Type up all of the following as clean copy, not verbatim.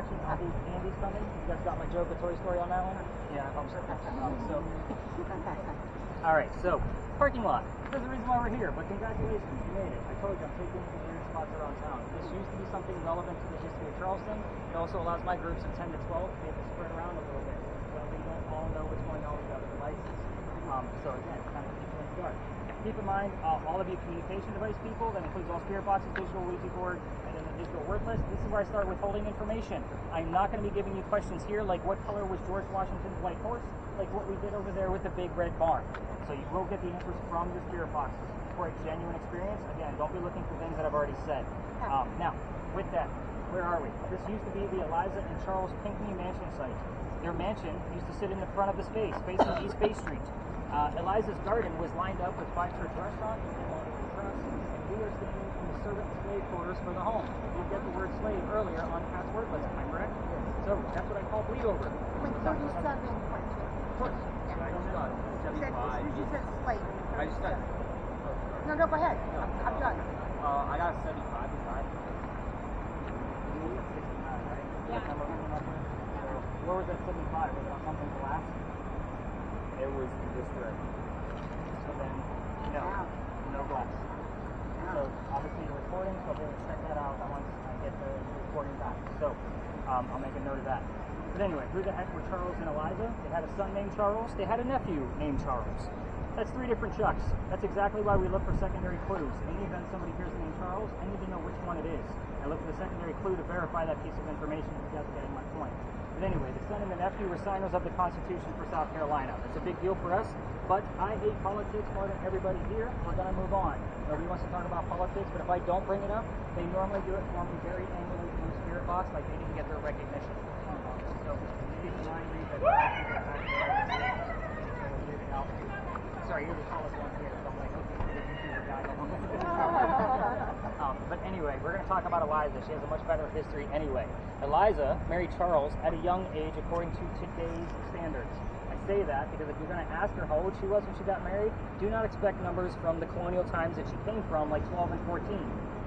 direction. I'll be Andy's coming. You guys got my joke of Toy Story on that one? Yeah, I hope so. All right, so parking lot. There's a reason why we're here, but congratulations, you made it. I told you I'm taking some weird spots around town. This used to be something relevant to the history of Charleston. It also allows my groups of 10 to 12 to be able to spread around a little bit when we don't all know what's going on with other devices. So again, kind of people in the dark. Keep in mind, all of you communication device people, that includes all spirit boxes, digital Ouija board, and then the digital word list. This is where I start withholding information. I'm not going to be giving you questions here like what color was George Washington's white horse, like what we did over there with the big red barn. So you will get the answers from your spirit boxes for a genuine experience. Again, don't be looking for things that I've already said. Now, with that, where are we? This used to be the Eliza and Charles Pinckney mansion site. Their mansion used to sit in the front of the space, facing East Bay Street. Eliza's garden was lined up with 5 church restaurants and Monterey Trust, and we are standing in the servant and slave quarters for the home. You'll get the word slave earlier on Pat's word list, am I correct? So that's what I call bleed over. Wait, 37 point. Of course. Yeah. I just got 75. You just said slave. I just said. No, go ahead. I'm done. I got 75 inside. Yeah. Where was that 75? Was it on something glass? It was this direct. So then, no glass. So obviously you're recording, so I'll be able to check that out once I get the recording back. So I'll make a note of that. But anyway, who the heck were Charles and Eliza? They had a son named Charles. They had a nephew named Charles. That's 3 different Chucks. That's exactly why we look for secondary clues. In the event somebody hears the name Charles, I need to know which one it is. I look for the secondary clue to verify that piece of information if you guys are getting my point. But anyway, the son and the nephew were signers of the Constitution for South Carolina. That's a big deal for us, but I hate politics more than everybody here. We're going to move on. Nobody wants to talk about politics, but if I don't bring it up, they normally do it for me very angrily through the spirit box, like they didn't get their recognition. So keep in mind, read that. Sorry, you're the tallest one here, so I'm like, okay, you're the YouTuber guy. But anyway, we're going to talk about Eliza. She has a much better history anyway. Eliza married Charles at a young age according to today's standards. I say that because if you're going to ask her how old she was when she got married, do not expect numbers from the colonial times that she came from, like 12 and 14.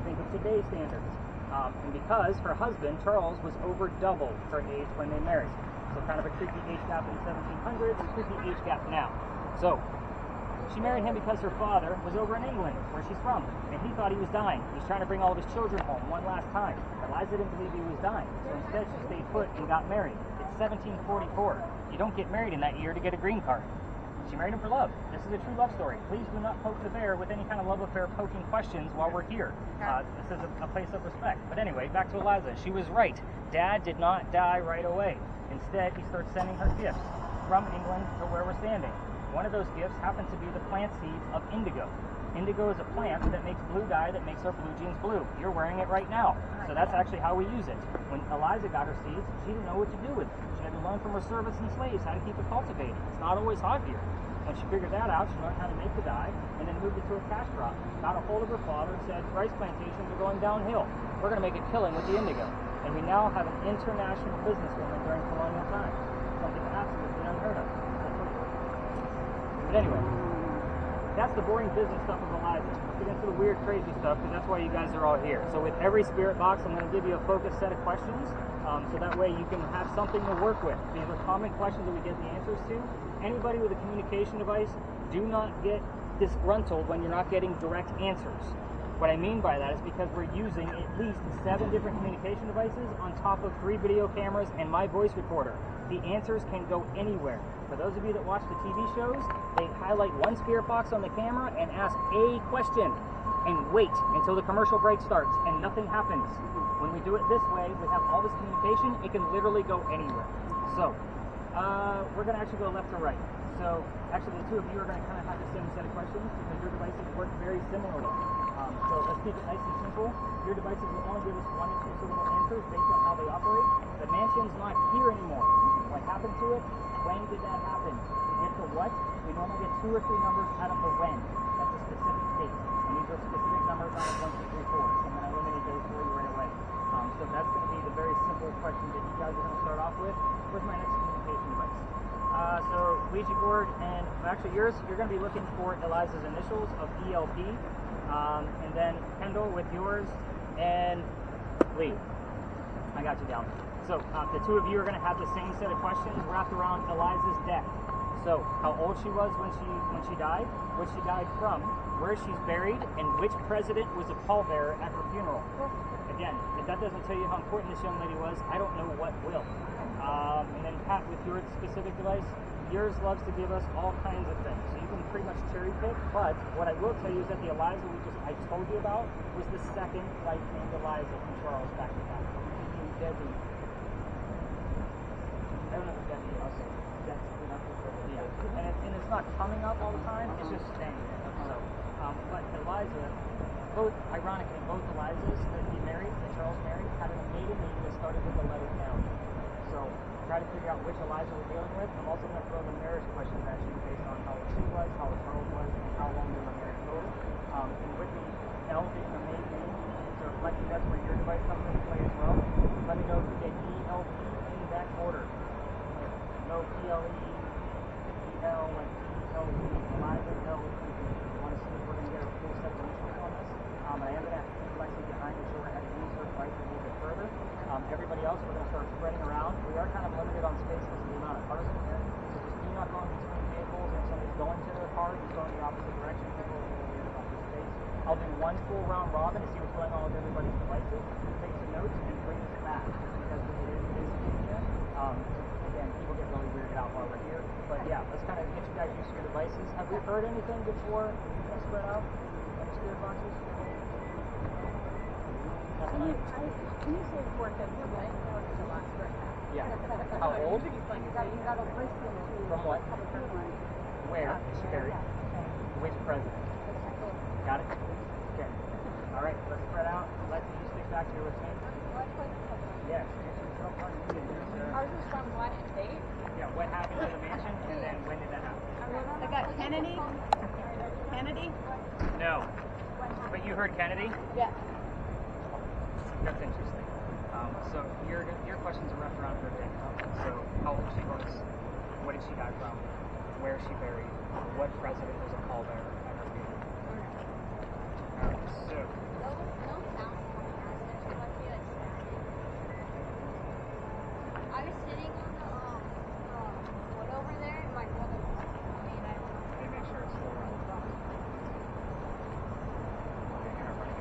Think of today's standards. And because her husband, Charles, was over double her age when they married. So kind of a creepy age gap in the 1700s, a creepy age gap now. So she married him because her father was over in England, where she's from, and he thought he was dying. He was trying to bring all of his children home one last time. Eliza didn't believe he was dying, so instead she stayed put and got married. It's 1744. You don't get married in that year to get a green card. She married him for love. This is a true love story. Please do not poke the bear with any kind of love affair poking questions while we're here. This is a place of respect. But anyway, back to Eliza. She was right. Dad did not die right away. Instead, he starts sending her gifts from England to where we're standing. One of those gifts happens to be the plant seeds of indigo. Indigo is a plant that makes blue dye that makes our blue jeans blue. You're wearing it right now. So that's actually how we use it. When Eliza got her seeds, she didn't know what to do with them. She had to learn from her servants and slaves how to keep it cultivated. It's not always hot here. When she figured that out, she learned how to make the dye and then moved it to a cash crop. Got a hold of her father and said, rice plantations are going downhill. We're going to make a killing with the indigo. And we now have an international businesswoman during colonial times. Something absolutely unheard of. But anyway, that's the boring business stuff of Eliza. Let's get into the weird, crazy stuff, because that's why you guys are all here. So with every spirit box, I'm going to give you a focused set of questions, so that way you can have something to work with. These are common questions that we get the answers to. Anybody with a communication device, do not get disgruntled when you're not getting direct answers. What I mean by that is because we're using at least 7 different communication devices on top of 3 video cameras and my voice recorder. The answers can go anywhere. For those of you that watch the TV shows, they highlight one spirit box on the camera and ask a question and wait until the commercial break starts and nothing happens. When we do it this way, we have all this communication, it can literally go anywhere. So, we're going to actually go left to right. So, actually the 2 of you are going to kind of have the same set of questions because your devices work very similarly. So let's keep it nice and simple. Your devices will only give us 1 and 2 syllable answers based on how they operate. The mansion's not here anymore. What happened to it? When did that happen? To get the what, we normally get 2 or 3 numbers out of the when. That's a specific date. And these are specific numbers out of 1, 2, 3, 4. So I'm going to eliminate those for you right away. So that's going to be the very simple question that you guys are going to start off with. Where's my next communication device? So Ouija board, and actually yours, you're going to be looking for Eliza's initials of ELP. And then Kendall with yours, and Leigh. I got you down. So the two of you are going to have the same set of questions wrapped around Eliza's death. So how old she was when she died, what she died from, where she's buried, and which president was a pallbearer at her funeral. Again, if that doesn't tell you how important this young lady was, I don't know what will. And then Pat, with your specific device, yours loves to give us all kinds of things. So you can pretty much cherry pick, but what I will tell you is that the Eliza I told you about was the second life named Eliza from Charles back to back. Debbie. I don't know who Debbie is. Okay. That's enough for the and it's not coming up all the time, it's just staying there. So, but Eliza, ironically, both Elizas that Charles married, had a maiden name that started with the letter L. So, try to figure out which Eliza we're dealing with. I'm also going to throw the marriage questions at you based on how old she was, how old Charles was, and how long they were married total. And with the L being the maiden name, so Lexi, that's where your device comes into play as well. Let me know if you get ELP in that order. No PLE, EL, like ELP, Eliza, no. I want to see if we're going to get a full set of initials on this. I am going to have to keep Lexi behind to show her how to use her device a little bit further. Everybody else, we're going to start spreading around. We are kind of limited on space because of the amount of cars in here. So just do not go in between vehicles, and if somebody's going to their car, just go in the opposite direction. People are a little weird about this space. I'll do one full round robin to see what's going on with everybody's devices, take some notes, and bring us back. Because it is busy in here. Again, people get really weirded out while we're here. But yeah, let's kind of get you guys used to your devices. Have we heard anything before we kind of spread out? Any spirit boxes? Can you say the word that you're right now is the last word? Yeah. How old? You got a list of From what? Where is she buried? Which president? Got it? Okay. All right, let's spread out. Let's you stick back to your routine. Yes. Ours is from what date? Yeah, what happened to the mansion, and then when did that happen? I got Kennedy. Kennedy? No. But you heard Kennedy? Yeah. That's interesting. So your questions are wrapped around her death. So how old she was, what did she die from, where is she buried, what president was a pallbearer at her funeral. Alright, so I was sitting on the wood over there, and my brother was telling me, and I don't know. let me make sure it's still running. Okay, you're not running.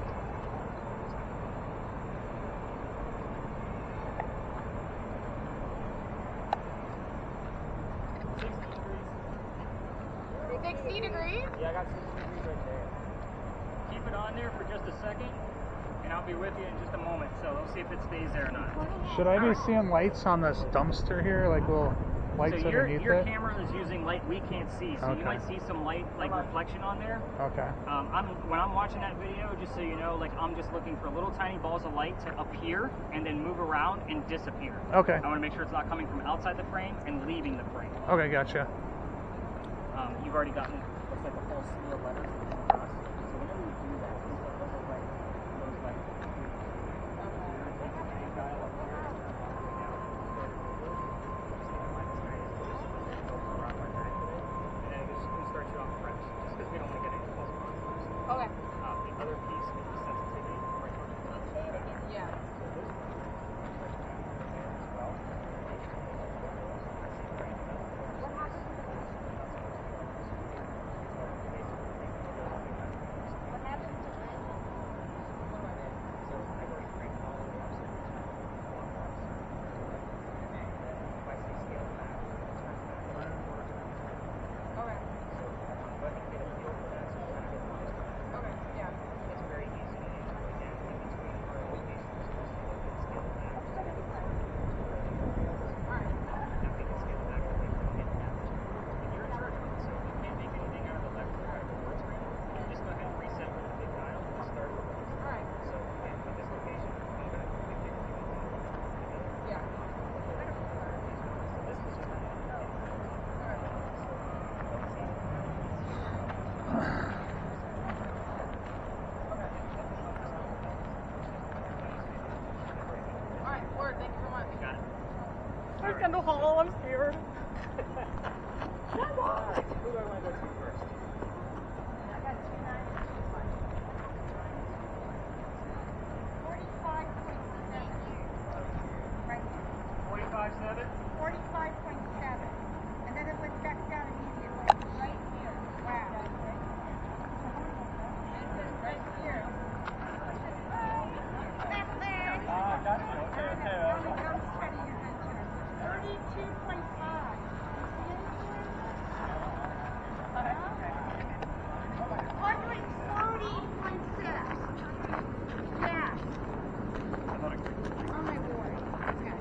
60 degrees? Yeah, I got 60 degrees right there. Keep it on there for just a second, and I'll be with you in just a moment. So let's see if it stays there or not. Should I be seeing lights on this dumpster here, like little lights so underneath your it? camera is using light we can't see, so you Okay. might see some light, like reflection on there. Okay. When I'm watching that video, just so you know, like I'm just looking for little tiny balls of light to appear and then move around and disappear. Okay. I want to make sure it's not coming from outside the frame and leaving the frame. Okay, gotcha. You've already gotten, looks like a whole slew of letters that come across. So whenever you do that, please don't look at those like dial up here, all the way down. Just think of mine as nice. Just go around like that today, and then it's just going to start you off fresh, just because we don't want to get any false positives. Okay. The other piece is the sensitivity right on the top. Yeah. So this right there as well. Make sure you look at those. I see right in the middle. What happened to the What happened to the So I've already cranked all the way up, so it's long box. And then if I see scale back, turn back. Okay. So go ahead and get a feel for that so you kind of get the gist of it. Okay. Yeah. It's very easy to use. Again, in between our locations, you'll see that it's scaled back. So get the part Alright. now we can scale back and get that. And you're in charge of it, so if you can't make anything out of the left or out of the board screen, just go ahead and reset with the big dial and start over. Alright. So again, at this location, I'm going to quickly pick you up on together. Yeah. So this is just Alright, word, thank you so much. got it. I send a hole, I'm scared. Alright, who do I want to go to first? I got 45 points. Thank you. 45.7? 45.7. And then it went back down immediately. Right here. Wow. Right here. Gotcha. Okay. I'm studying your picture. 32.5. See anything? 140.6. Yeah. Oh my word. Okay.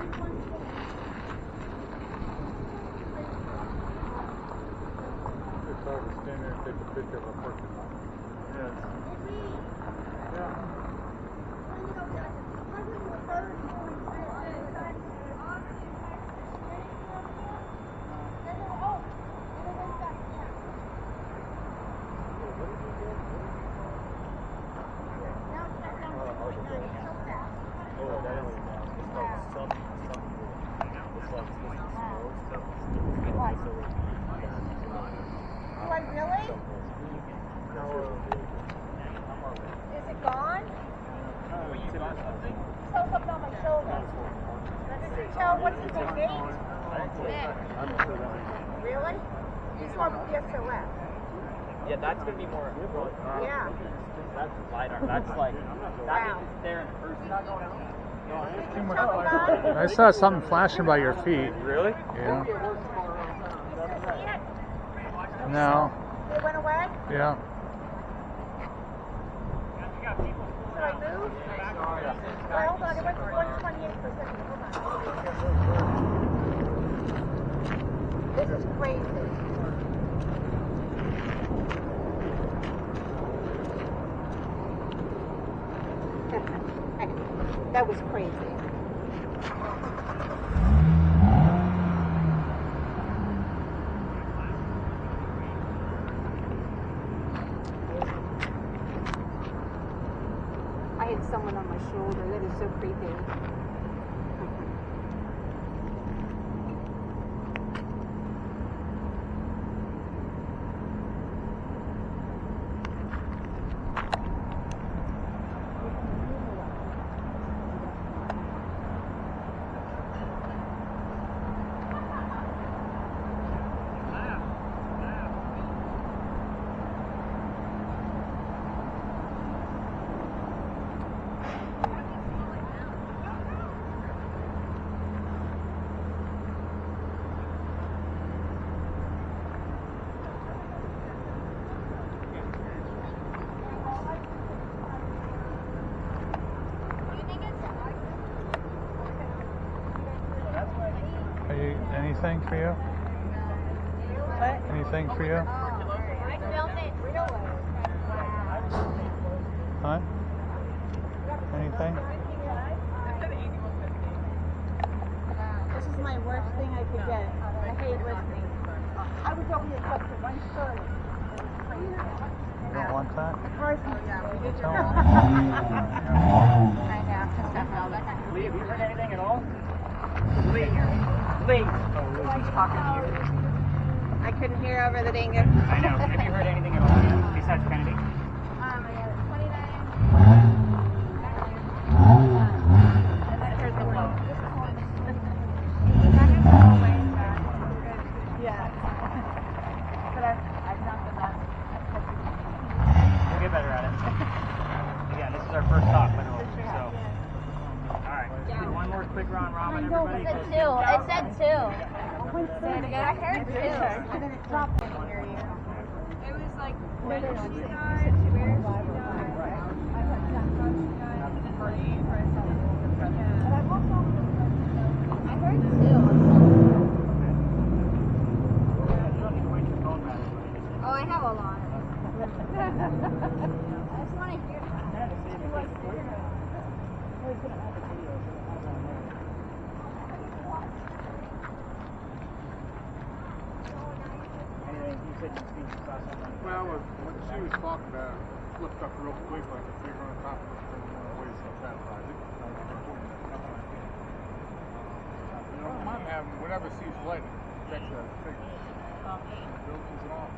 61. It's hard to stand there and take a picture of a parking lot. Yes. Is it gone? Soak up on my shoulder. Does it tell what's his name? Really? He's from the SOS. Yeah, that's gonna be more. Yeah. That's LiDAR. That's like that Wow. means there in person. Too much flash. I saw something flashing by your feet. Really? Yeah. You see it? No. It went away? Yeah. Should I move? Well, hold on. It went to 128%. Hold on. This is crazy. That was crazy. I had someone on my shoulder. That is so creepy. Anything for you? What? Anything for you? I filmed it. Huh? Anything? This is my worst thing I could get. I hate listening. I was over here close to 1:30. You don't want that? The car's Tell them. I know. Leigh, have you heard anything at all? Leigh. Leigh. Oh, Leigh's talking to you. I couldn't hear over the dingo. I know. Have you heard anything at all yet besides Kennedy? I got 29. And I heard the word. Yeah. But I've not been that. We'll get better at it. Again, this is our first stop, literally. So, all right. One more quick round robin, everybody. It said 2. It said 2. Say it again. I heard 2. And then it dropped in here. It was like when she died, where she died, how she died, and then her age, or something. I heard 2. Oh, I have a lot. I just want to hear that. Well, what she was talking about flipped up real quick like a finger on top of the screen. One of the ways to satisfy it. You know, I'm having, whenever she's light, it checks that thing. Filters it off.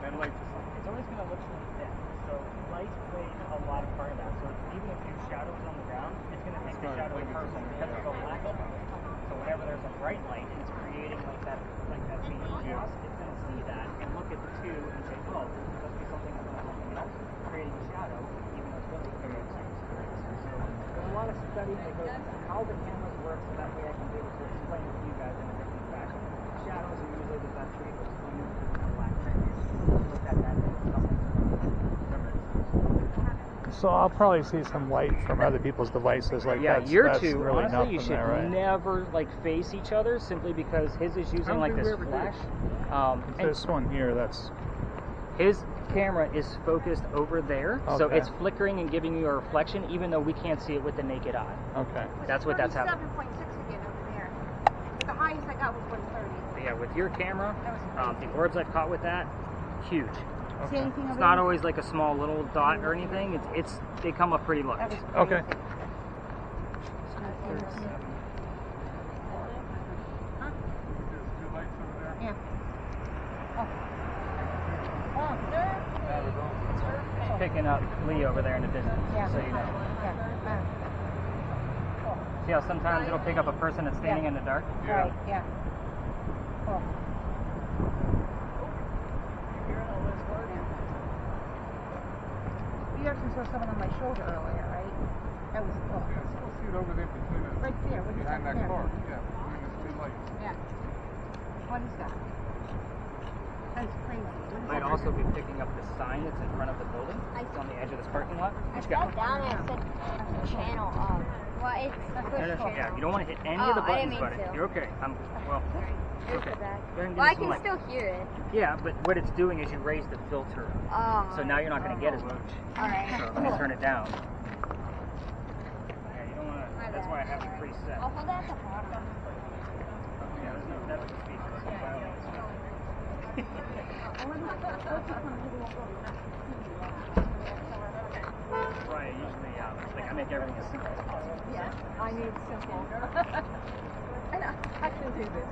Then lights or something. It's always going to look like this. So light plays a lot of part of that. So even if your shadow's on the ground, it's going to the shadow of the person because of the lack of light. So whenever there's a bright light and it's creating like that beam across, it's going to see that and look at the two and say, oh, there must be something going on something else, creating a shadow, even though it's really So there's a lot of study that goes into how the cameras work so that way I can be able to explain it to you guys in a different fashion. Shadows are usually the best way to explain it to the black look at that and something. So I'll probably see some light from other people's devices. Like that's your that's two, really honestly, you nothing should there, right? never like face each other simply because his is using like this flash. And This one here, that's his camera is focused over there, so Okay. it's flickering and giving you a reflection, even though we can't see it with the naked eye. okay. That's what that's happening. 7.6 again over there. The highest I got was 130. But yeah, with your camera, the orbs I've caught with that, huge. See anything over It's not there? always like a small little dot or anything. They come up pretty large. Okay. Yeah. Picking up Leigh over there in the distance, Yeah. so you know. See how sometimes it'll pick up a person that's standing in the dark? Right, yeah. Cool. You actually saw someone on my shoulder earlier, right? That was cool. Yeah, still see it over there between the, Right there. What is behind that there? car. Yeah, between the two lights. Yeah. What is that? That is crazy. What is Might that? also be picking up the sign that's in front of the building. It's on the edge of this parking lot. I Which got sat down and it said channel off. Well, it's yeah, you don't want to hit any of the Oh, I buttons, didn't mean buddy. to. You're okay. Well, It's okay. the back. Go ahead and give Well, me I some can light. still hear it. Yeah, but what it's doing is you raise the filter up. Oh. So now you're not going to get as much. Alright. So let me turn it down. Yeah, you don't want to. My That's bad. why I have it preset. I'll hold that at the bottom. Yeah, there's no network speakers. So by all means. Right, usually, like I make everything as simple as possible. Yeah, I need simple. And I can do this.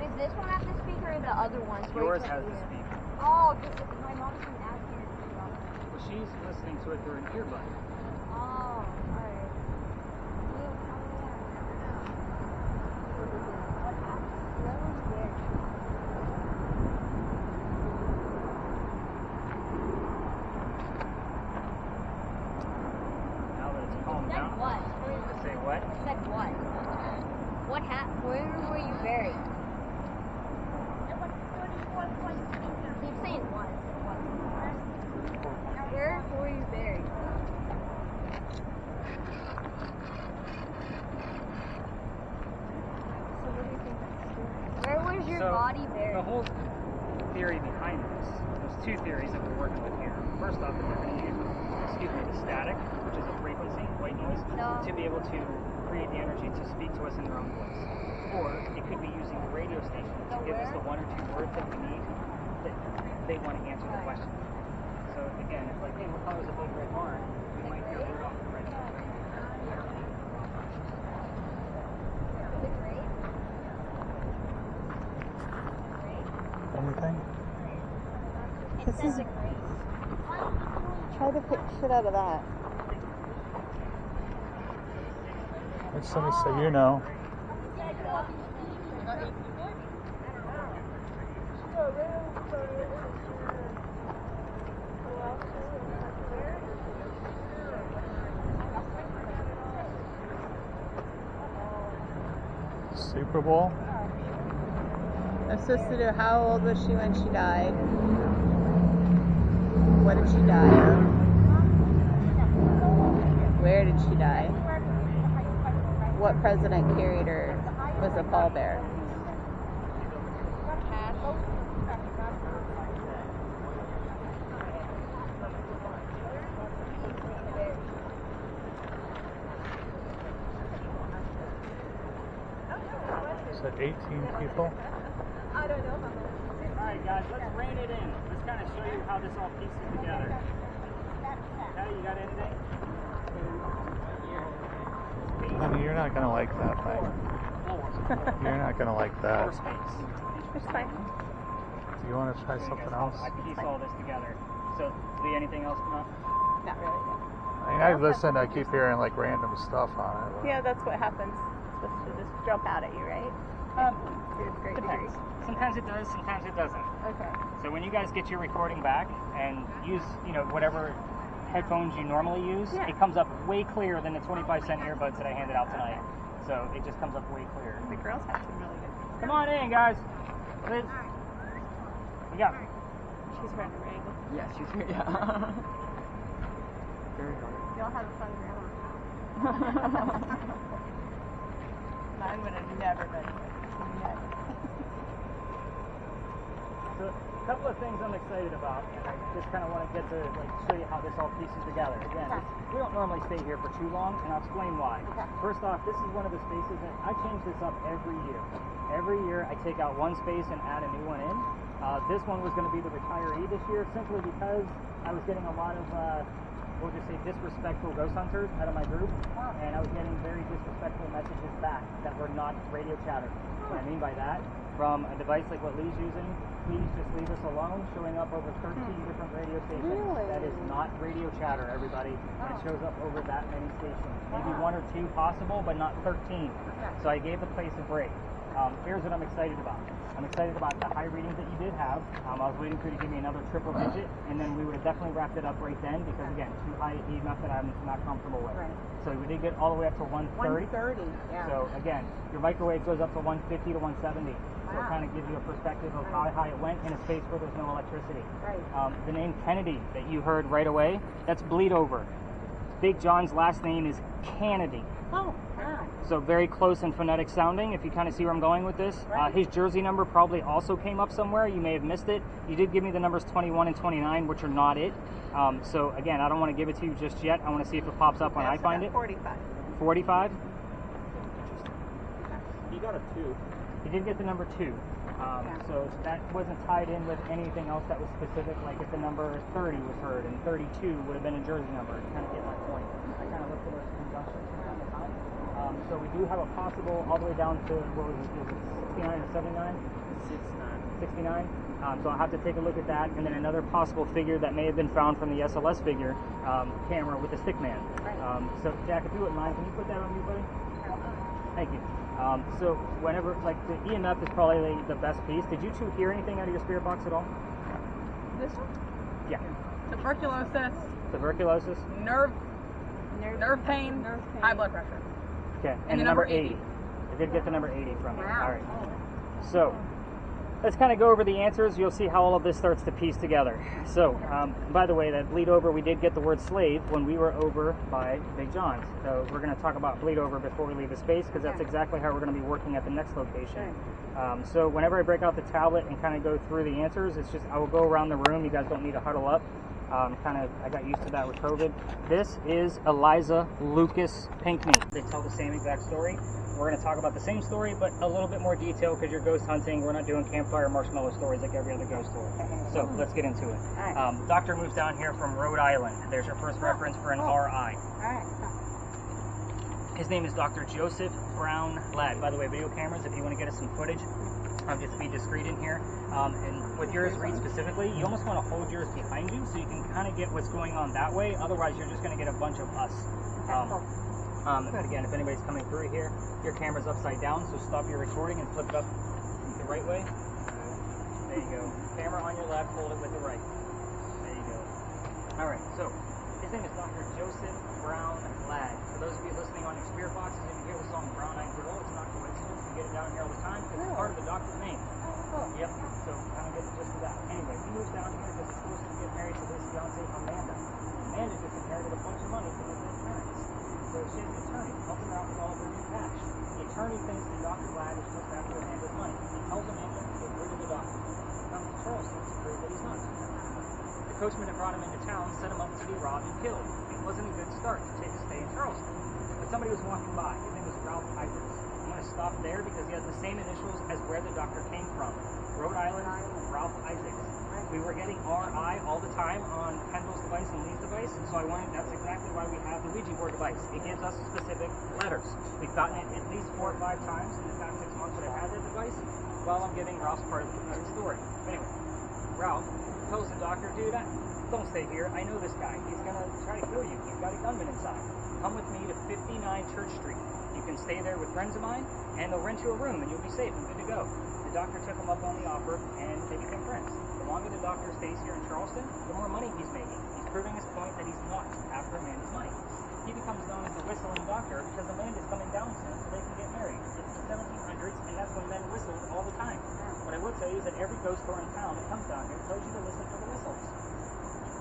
Does this one have the speaker or the other ones? where Yours you has put the it? speaker. Oh, because my mom can ask me to turn it on. Well, she's listening to it through an earbud. Oh, alright. Now that it's calmed Said down. what? Say what? Said what? What where were you buried? Keep saying what? Where were you buried? Where was your So, body buried? The whole theory behind this, there's two theories that we're working with here. First off, is they're going to use, the static, which is a frequency, white noise, No. to be able to create the energy to speak to us in their own voice. Or it could be using the radio station to give us the one or two words that we need that they want to answer the question. So again, it's like, hey, what color is a big red barn? We might hear Rudolph the red barn. Is it great? Anything? It says a great. Try to pick shit out of that. Let's somebody say you know. Super Bowl? I'm supposed to do how old was she when she died? What did she die of? Where did she die? What president carried her was a pallbearer? Is that 18 people? I don't know. Alright guys, let's rein it in. Let's kind of show you how this all pieces together. Okay, you got anything? Honey, you're not going to like that thing. You're not going to like that. Or space. It's fine. Do you want to try something else? I piece all this together. So, Leigh, anything else come up? Not really. I I mean, I listen, I keep hearing like random stuff on it. But... Yeah, that's what happens. It's supposed to just jump out at you, right? It's great to hear. Depends. Sometimes it does, sometimes it doesn't. Okay. So when you guys get your recording back and use, whatever headphones you normally use, it comes up way clearer than the 25-cent earbuds that I handed out tonight. So it just comes up way clearer. The girls have some really good things. Come on in, guys. Liz. Yeah. She's trying to wrangle. Yeah, she's here. Yeah. Very hard. Y'all have a fun grandma. Mine would have never been here. Never. So a couple of things I'm excited about, and I just kind of want to get to show you how this all pieces together. Again, we don't normally stay here for too long, and I'll explain why. Okay. First off, this is one of the spaces that I change this up every year. Every year I take out one space and add a new one in. This one was going to be the retiree this year, simply because I was getting a lot of, we'll just say, disrespectful ghost hunters out of my group, and I was getting very disrespectful messages back that were not radio chatter. What I mean by that, from a device like what Leigh's using, please just leave us alone, showing up over 13 different radio stations. Really? That is not radio chatter, everybody. When it shows up over that many stations. Maybe one or two possible, but not 13. So I gave the place a break. Here's what I'm excited about. I'm excited about the high readings that you did have. I was waiting for you to give me another triple digit, and then we would have definitely wrapped it up right then, because again, too high a EMF that I'm not comfortable with. Right. So we did get all the way up to 130. 130, yeah. So again, your microwave goes up to 150 to 170. So it kind of gives you a perspective of how high it went in a space where there's no electricity. Right. The name Kennedy that you heard right away, that's bleed over. Big John's last name is Kennedy. Oh, wow. So very close and phonetic sounding, if you kind of see where I'm going with this. Right. His jersey number probably also came up somewhere. You may have missed it. You did give me the numbers 21 and 29, which are not it. So again, I don't want to give it to you just yet. I want to see if it pops up when I find it. 45. 45? He got a 2. He did get the number 2. So that wasn't tied in with anything else that was specific, like if the number 30 was heard and 32 would have been a jersey number. To kind of get my point. I kind of look for those conjunctions from time to time. So we do have a possible all the way down to, what was it 69 or 79? 69. So I'll have to take a look at that, and then another possible figure that may have been found from the SLS figure camera with the stick man. So Jack, if you wouldn't mind, can you put that on me, buddy? Thank you. So whenever, like, the EMF is probably the best piece. Did you two hear anything out of your spirit box at all? This one? Yeah. Tuberculosis, Tuberculosis? nerve pain, high blood pressure. Okay. And the the number number 80. I did get the number 80 from you. Wow. All right. So let's kind of go over the answers. You'll see how all of this starts to piece together. So, by the way, that bleed over, we did get the word slave when we were over by Big John's. So we're going to talk about bleed over before we leave the space, because that's exactly how we're going to be working at the next location. So whenever I break out the tablet and kind of go through the answers, it's just I will go around the room. You guys don't need to huddle up. I got used to that with COVID. This is Eliza Lucas Pinkney. They tell the same exact story. We're going to talk about the same story, but a little bit more detail, because you're ghost hunting. We're not doing campfire marshmallow stories like every other ghost story. So let's get into it. Doctor moves down here from Rhode Island. There's your first reference for an RI. All right. His name is Dr. Joseph Brown Ladd. By the way, video cameras, if you want to get us some footage, just be discreet in here. And with yours, Reed specifically, you almost want to hold yours behind you so you can kind of get what's going on that way. Otherwise, you're just going to get a bunch of us. Again, if anybody's coming through here, your camera's upside down, so stop your recording and flip it up the right way. There you go. Camera on your left, hold it with the right. There you go. All right, so his name is Dr. Joseph Brown Ladd. For those of you listening on your spirit boxes, if you hear the song Brown Eyed Girl, it's not coincidence. We get it down here all the time because it's part of the doctor's name. Yep, so kind of get the gist of that. Anyway, he moved down here because he's supposed to get married to his fiancée, Amanda. Amanda just inherited a bunch of money from his parents. So she has an attorney helping her out with all of her new cash. The attorney thinks that Dr. Ladd is just after Amanda's money. He tells Amanda to get rid of the doctor. Comes to Charleston to prove that he's not. The coachman that brought him into town set him up to be robbed and killed. It wasn't a good start to take a stay in Charleston. But somebody was walking by. His name was Ralph Isaacs. I'm going to stop there because he has the same initials as where the doctor came from. Rhode Island, Ralph Isaacs. We were getting RI all the time on Kendall's device and Leigh's device, so that's exactly why we have the Ouija board device. It gives us specific letters. We've gotten it at least 4 or 5 times in the past 6 months that I've had that device, while I'm giving Ralph's part of the story. Anyway, Ralph tells the doctor, dude, don't stay here. I know this guy. He's going to try to kill you. He's got a gunman inside. Come with me to 59 Church Street. You can stay there with friends of mine, and they'll rent you a room, and you'll be safe and good to go. The doctor took him up on the offer, and they became friends. The longer the doctor stays here in Charleston, the more money he's making. He's proving his point that he's not after Amanda's money. He becomes known as the whistling doctor because Amanda's coming down soon so they can get married. It's the 1700s, and that's when men whistled all the time. What I will tell you is that every ghost store in town that comes down here tells you to listen for the whistles.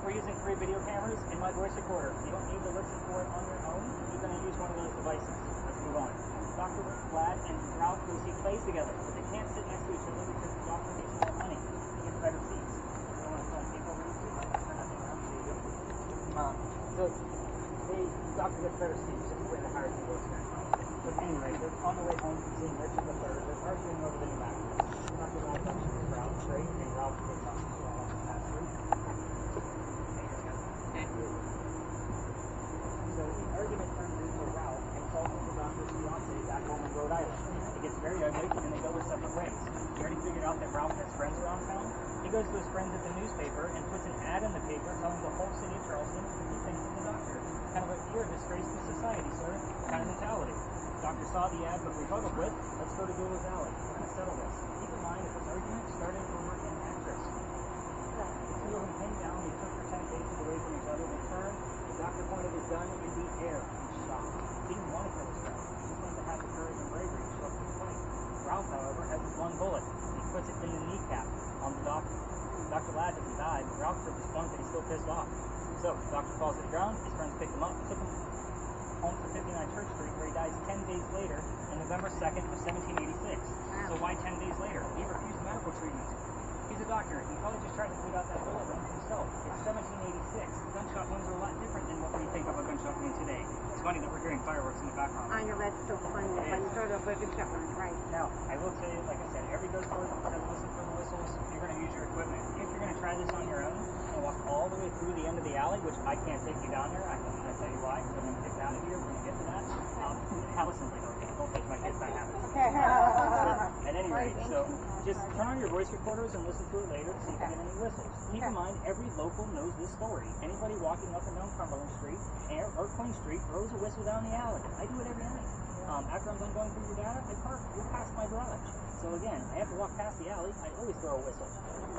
We're using 3 video cameras and my voice recorder. You don't need to listen for it on your own. You're going to use one of those devices. Let's move on. Dr. Vlad and Ralph go see plays together, but they can't sit next to each other because the doctor needs more money. He gets better seats. You don't want to film people over these seats. Turn that thing around so you go. So the doctor gets better seats. Just the way the hierarchy works there. But anyway, they're on the way home from seeing Richard III. They're arguing over the new mattress. Dr. Vlad mentions Ralph straight, and Ralph goes on to pass through. So the argument turns into Ralph insulting the doctor's fiance back home in Rhode Island. It gets very ugly, and they go their separate ways. You already figured out that Ralph has friends around town. He goes to his friends at the newspaper and puts an ad in the paper telling the whole city of Charleston what he thinks of the doctor. Kind of like, you're a disgrace to society, sir. Kind of mentality. The doctor saw the ad, but rebutted with, let's go to Google's Alley. We're going to settle this. Keep in mind that this argument started over an actress. The two of them came down, they took for 10 paces away from each other, they turned, the doctor pointed his gun in the air and shot. He didn't want to kill his friend. He just wanted to have the courage and bravery to show up to the fight. Ralph, however, has his one bullet. He puts it in the kneecap on the doctor. Dr. Ladd doesn't die, but Ralph took his point that he's still pissed off. So, the doctor falls to the ground, his friends pick him up, took him home to 59 Church Street, where he dies 10 days later, on November 2nd of 1786. So why 10 days later? He refused medical treatment. He's a doctor. He probably just tried to bleed out that bullet wound himself. It's 1786. Gunshot wounds are a lot different than what we think of a gunshot wound today. It's funny that we're hearing fireworks in the background. I know, that's so funny. When you sort of like a shepherd, right? Now, I will tell you, like I said, every ghost story has to listen for the whistles. You're going to use your equipment. If you're going to try this on your own, and walk all the way through the end of the alley, which I can't take you down there. I'm going to tell you why, because I'm going to get down here. We're going to get to that. Allison's like, okay, don't take my kids, that happens. At any rate, so just turn on your voice recorders and listen to it later to see if you get any whistles. Keep in mind, every local knows this story. Anybody walking up and down Cumberland Street or Queen Street throws a whistle down the alley. I do it every night. After I'm done going through your data, I park. You're past my garage. So again, I have to walk past the alley. I always throw a whistle.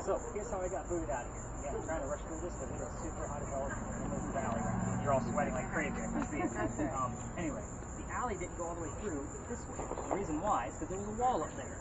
So here's how I got booted out of here. Again, I'm trying to rush through this because it is super hot as hell in this valley. You're all sweating like crazy. I can see it. Anyway, the alley didn't go all the way through this way. The reason why is because there was a wall up there.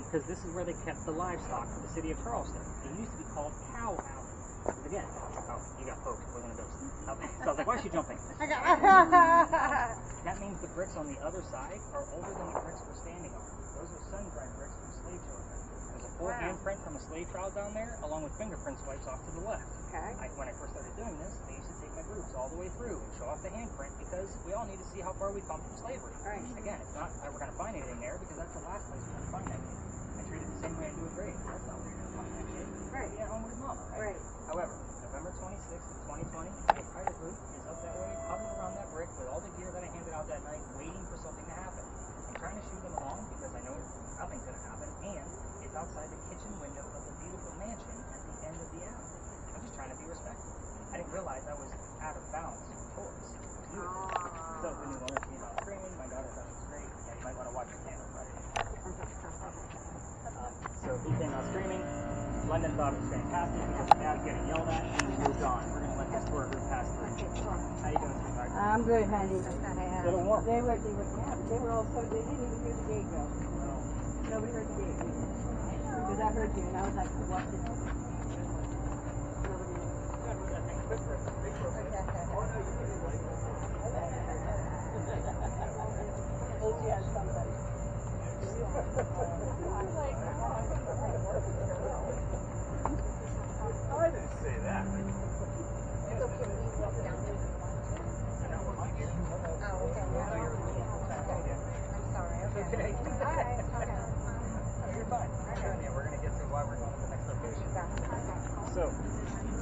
Because this is where they kept the livestock for the city of Charleston. It used to be called Cow Alley. Because again, oh, you got poked. It wasn't a ghost. So I was like, why is she jumping? That means the bricks on the other side are older than the bricks we're standing on. Those are sun-dried bricks from slave children. There's a full handprint from a slave child down there, along with fingerprint swipes off to the left. Okay. When I first started doing this, I used to take my groups all the way through and show off the handprint because we all need to see how far we come from slavery. Right. Again, it's not that we're going to find anything there because that's the last place we're going to find anything. I treat it the same way I do a grave. That's not where you're going to find that shit. Right. Yeah, home with mama, right? Right. However, November 26th of 2020, my entire group is up that way, huddled around that brick with all the gear that I handed out that night, waiting for something to happen. I'm trying to shoot them along because I know nothing's going to happen, and it's outside the kitchen window of the beautiful mansion at the end of the alley. I'm just trying to be respectful. I didn't realize I was out of bounds towards you. So the new owner came out screaming. My daughter thought it was great. Yeah, you might want to watch your camera Friday. So he came out screaming. London thought it was fantastic because the dad getting yelled at and he moved on. We're going to let this tour group pass through. How you doing, sweetheart? I'm good, honey. Little warm. They were all so, they didn't even hear the gate go. Nobody heard the gate. Because I heard you, and I was like, what is it? I didn't say that. Okay. You're fine. We're going to get to why we're going to the next location. So,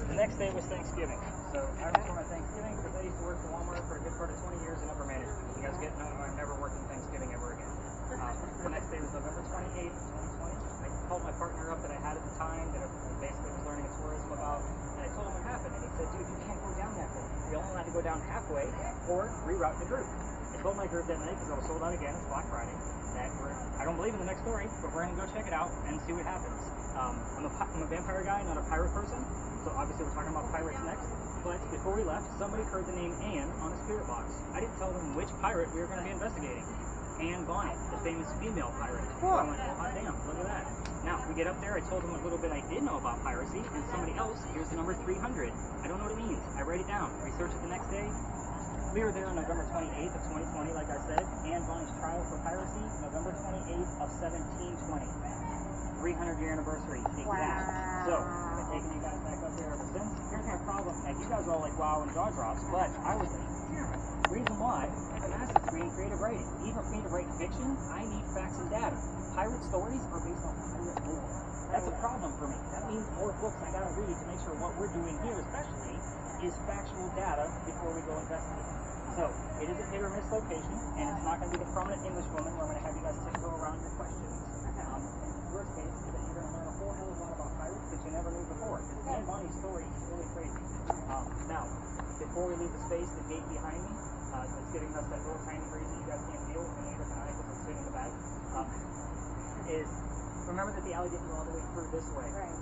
the next day was Thanksgiving. So, I was going on Thanksgiving because I used to work for Walmart for a good part of 20 years in upper management. You guys get no, I'm never working Thanksgiving ever again. The next day was November 28th, 2020. I called my partner up that I had at the time that I basically was learning tourism about, and I told him what happened. And he away or reroute the group. I told my group that night, because I was sold out again, it's Black Friday, that I don't believe in the next story, but we're going to go check it out and see what happens. I'm a vampire guy, not a pirate person, so obviously we're talking about pirates next. But before we left, somebody heard the name Anne on a spirit box. I didn't tell them which pirate we were going to be investigating. Anne Bonnet, the famous female pirate. So I went, oh hot damn, look at that. Now, we get up there, I told them a little bit I did know about piracy, and somebody else, here's the number 300. I don't know what it means. I write it down, research it the next day. We were there on November 28th of 2020, like I said. Anne Bonnet's trial for piracy, November 28th of 1720. 300-year anniversary, exact. Wow. So, I've been taking you guys back up there ever since. Here's my problem. Like, you guys are all like, wow, and jaw drops, but I was like, damn it. Reason why, I have a master's degree in creative writing. Even for me to write fiction, I need facts and data. Pirate stories are based on pirate lore. That's a problem for me. That means more books I gotta read to make sure what we're doing here, especially, is factual data before we go investigate. So, it is a hit or miss location, and it's not going to be the prominent English woman where I'm going to have you guys tiptoe around your questions. Worst case is that you're going to learn a whole hell of a lot about pirates that you never knew before. Anne Bonny's story is really crazy. Now, before we leave the space, the gate behind me, that's giving us that little tiny breeze that you guys can't feel, and neither can I because I'm sitting in the back, is remember that the alley didn't go all the way through this way. Right.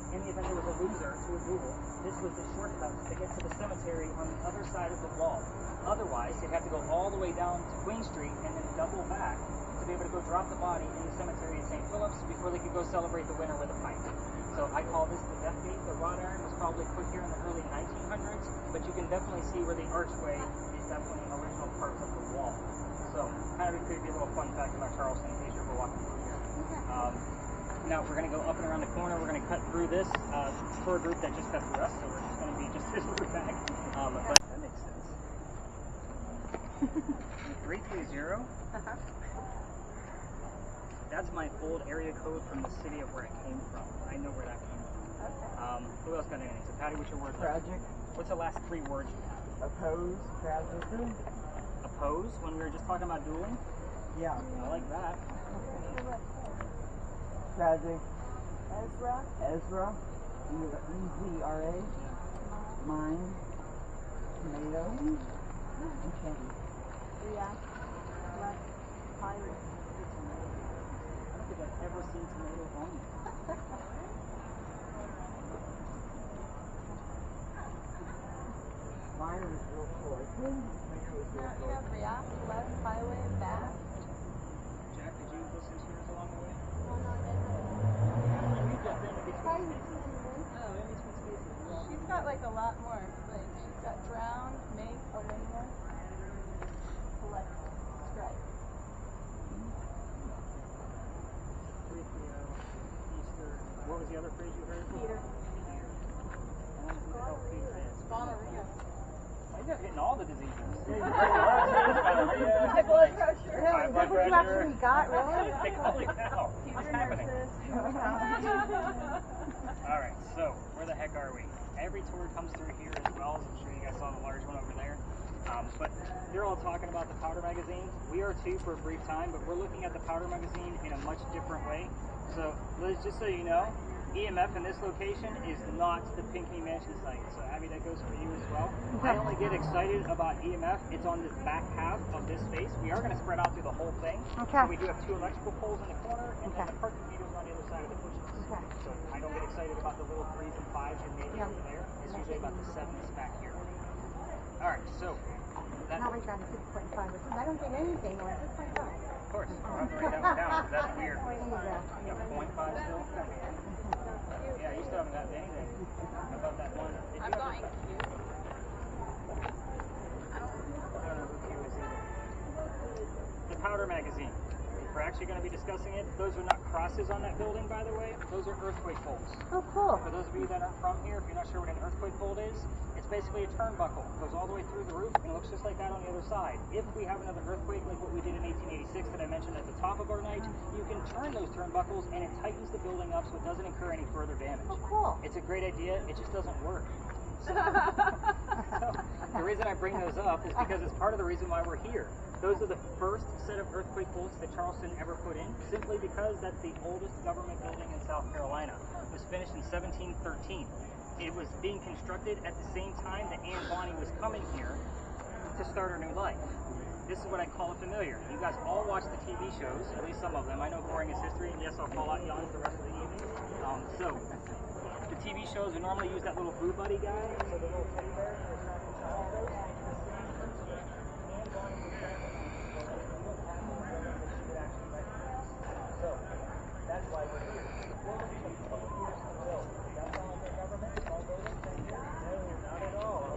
In the event there was a loser to a duel, this was the shortcut to get to the cemetery on the other side of the wall. Otherwise, they'd have to go all the way down to Queen Street and then double back to be able to go drop the body in the cemetery in St. Philip's before they could go celebrate the winner with a pint. So I call this the death gate. The wrought iron was probably put here in the early 1900s, but you can definitely see where the archway is definitely original parts of the wall. So kind of a creepy little fun fact about Charleston in case you're ever walking through here. Now we're going to go up and around the corner. We're going to cut through this tour group that just cut through us, so we're just going to be just this route back. But that makes sense. 330. That's my old area code from the city of where I came from. I know where that came from. Who else got anything? So Patty, what's your word? Tragic. What's the last 3 words you have? Oppose. Tragic. Oppose, when we were just talking about dueling? Yeah. I like that. Tragic. Ezra. Ezra. E-Z-R-A. Mine. Tomato. And change. React. Left. Pirate. I don't think I've ever seen tomato on you. Mine was real short. Tomato was real You short. have React, left, highway, back. Jack, did you listen to yours along the way? One on We've got them in between spaces. No, in between spaces. She's got like a lot more. Like she's got drown, make, Elena, collect, strike. 330, Easter. What was the other phrase you heard? Peter. I wonder who the hell Peter is. Gonorrhea. You guys are hitting all the diseases. High blood pressure. Really? Is that what you actually got, really? Holy cow. What's happening? Alright, so where the heck are we? Every tour comes through here as well, as I'm sure you guys saw the large one over there. But they're all talking about the powder magazine. We are too for a brief time, but we're looking at the powder magazine in a much different way. So Liz, just so you know, EMF in this location is not the Pinckney Mansion site. So Abby, that goes for you as well. I only get excited about EMF. It's on the back half of this space. We are going to spread out through the whole thing. Okay. So we do have 2 electrical poles in the corner, and then the parking meters on the other side of the bushes. Okay. So I don't get excited about the little 3s and 5s and maybe over there. It's usually about the 7s back here. All right, so that, Now we've got 6.5, which is, I don't get anything more than 6.5. of course, I'm going to write that one down. That's weird. There you go. You have 0.5 still? Yeah, you still haven't gotten anything. How about that one? Did you I'm ever- going cute. I don't know who Q is either. The powder magazine. We're actually going to be discussing it. Those are not crosses on that building, by the way. Those are earthquake bolts. Oh, cool. For those of you that aren't from here, if you're not sure what an earthquake bolt is, it's basically a turnbuckle. It goes all the way through the roof and looks just like that on the other side. If we have another earthquake like what we did in 1886 that I mentioned at the top of our night, you can turn those turnbuckles and it tightens the building up so it doesn't incur any further damage. Oh, cool. It's a great idea. It just doesn't work. So the reason I bring those up is because it's part of the reason why we're here. Those are the first set of earthquake bolts that Charleston ever put in, simply because that's the oldest government building in South Carolina. It was finished in 1713. It was being constructed at the same time that Anne Bonny was coming here to start her new life. This is what I call a familiar. You guys all watch the TV shows, at least some of them. I know boring is history, and yes, I'll call out Jan for the rest of the evening. So, the TV shows would normally use that little boo buddy guy, so the little teddy bear for attracting child. So, that's why we're here. The building took 10 years to build. Does that sound like a government? Small building, 10 years? No, not at all.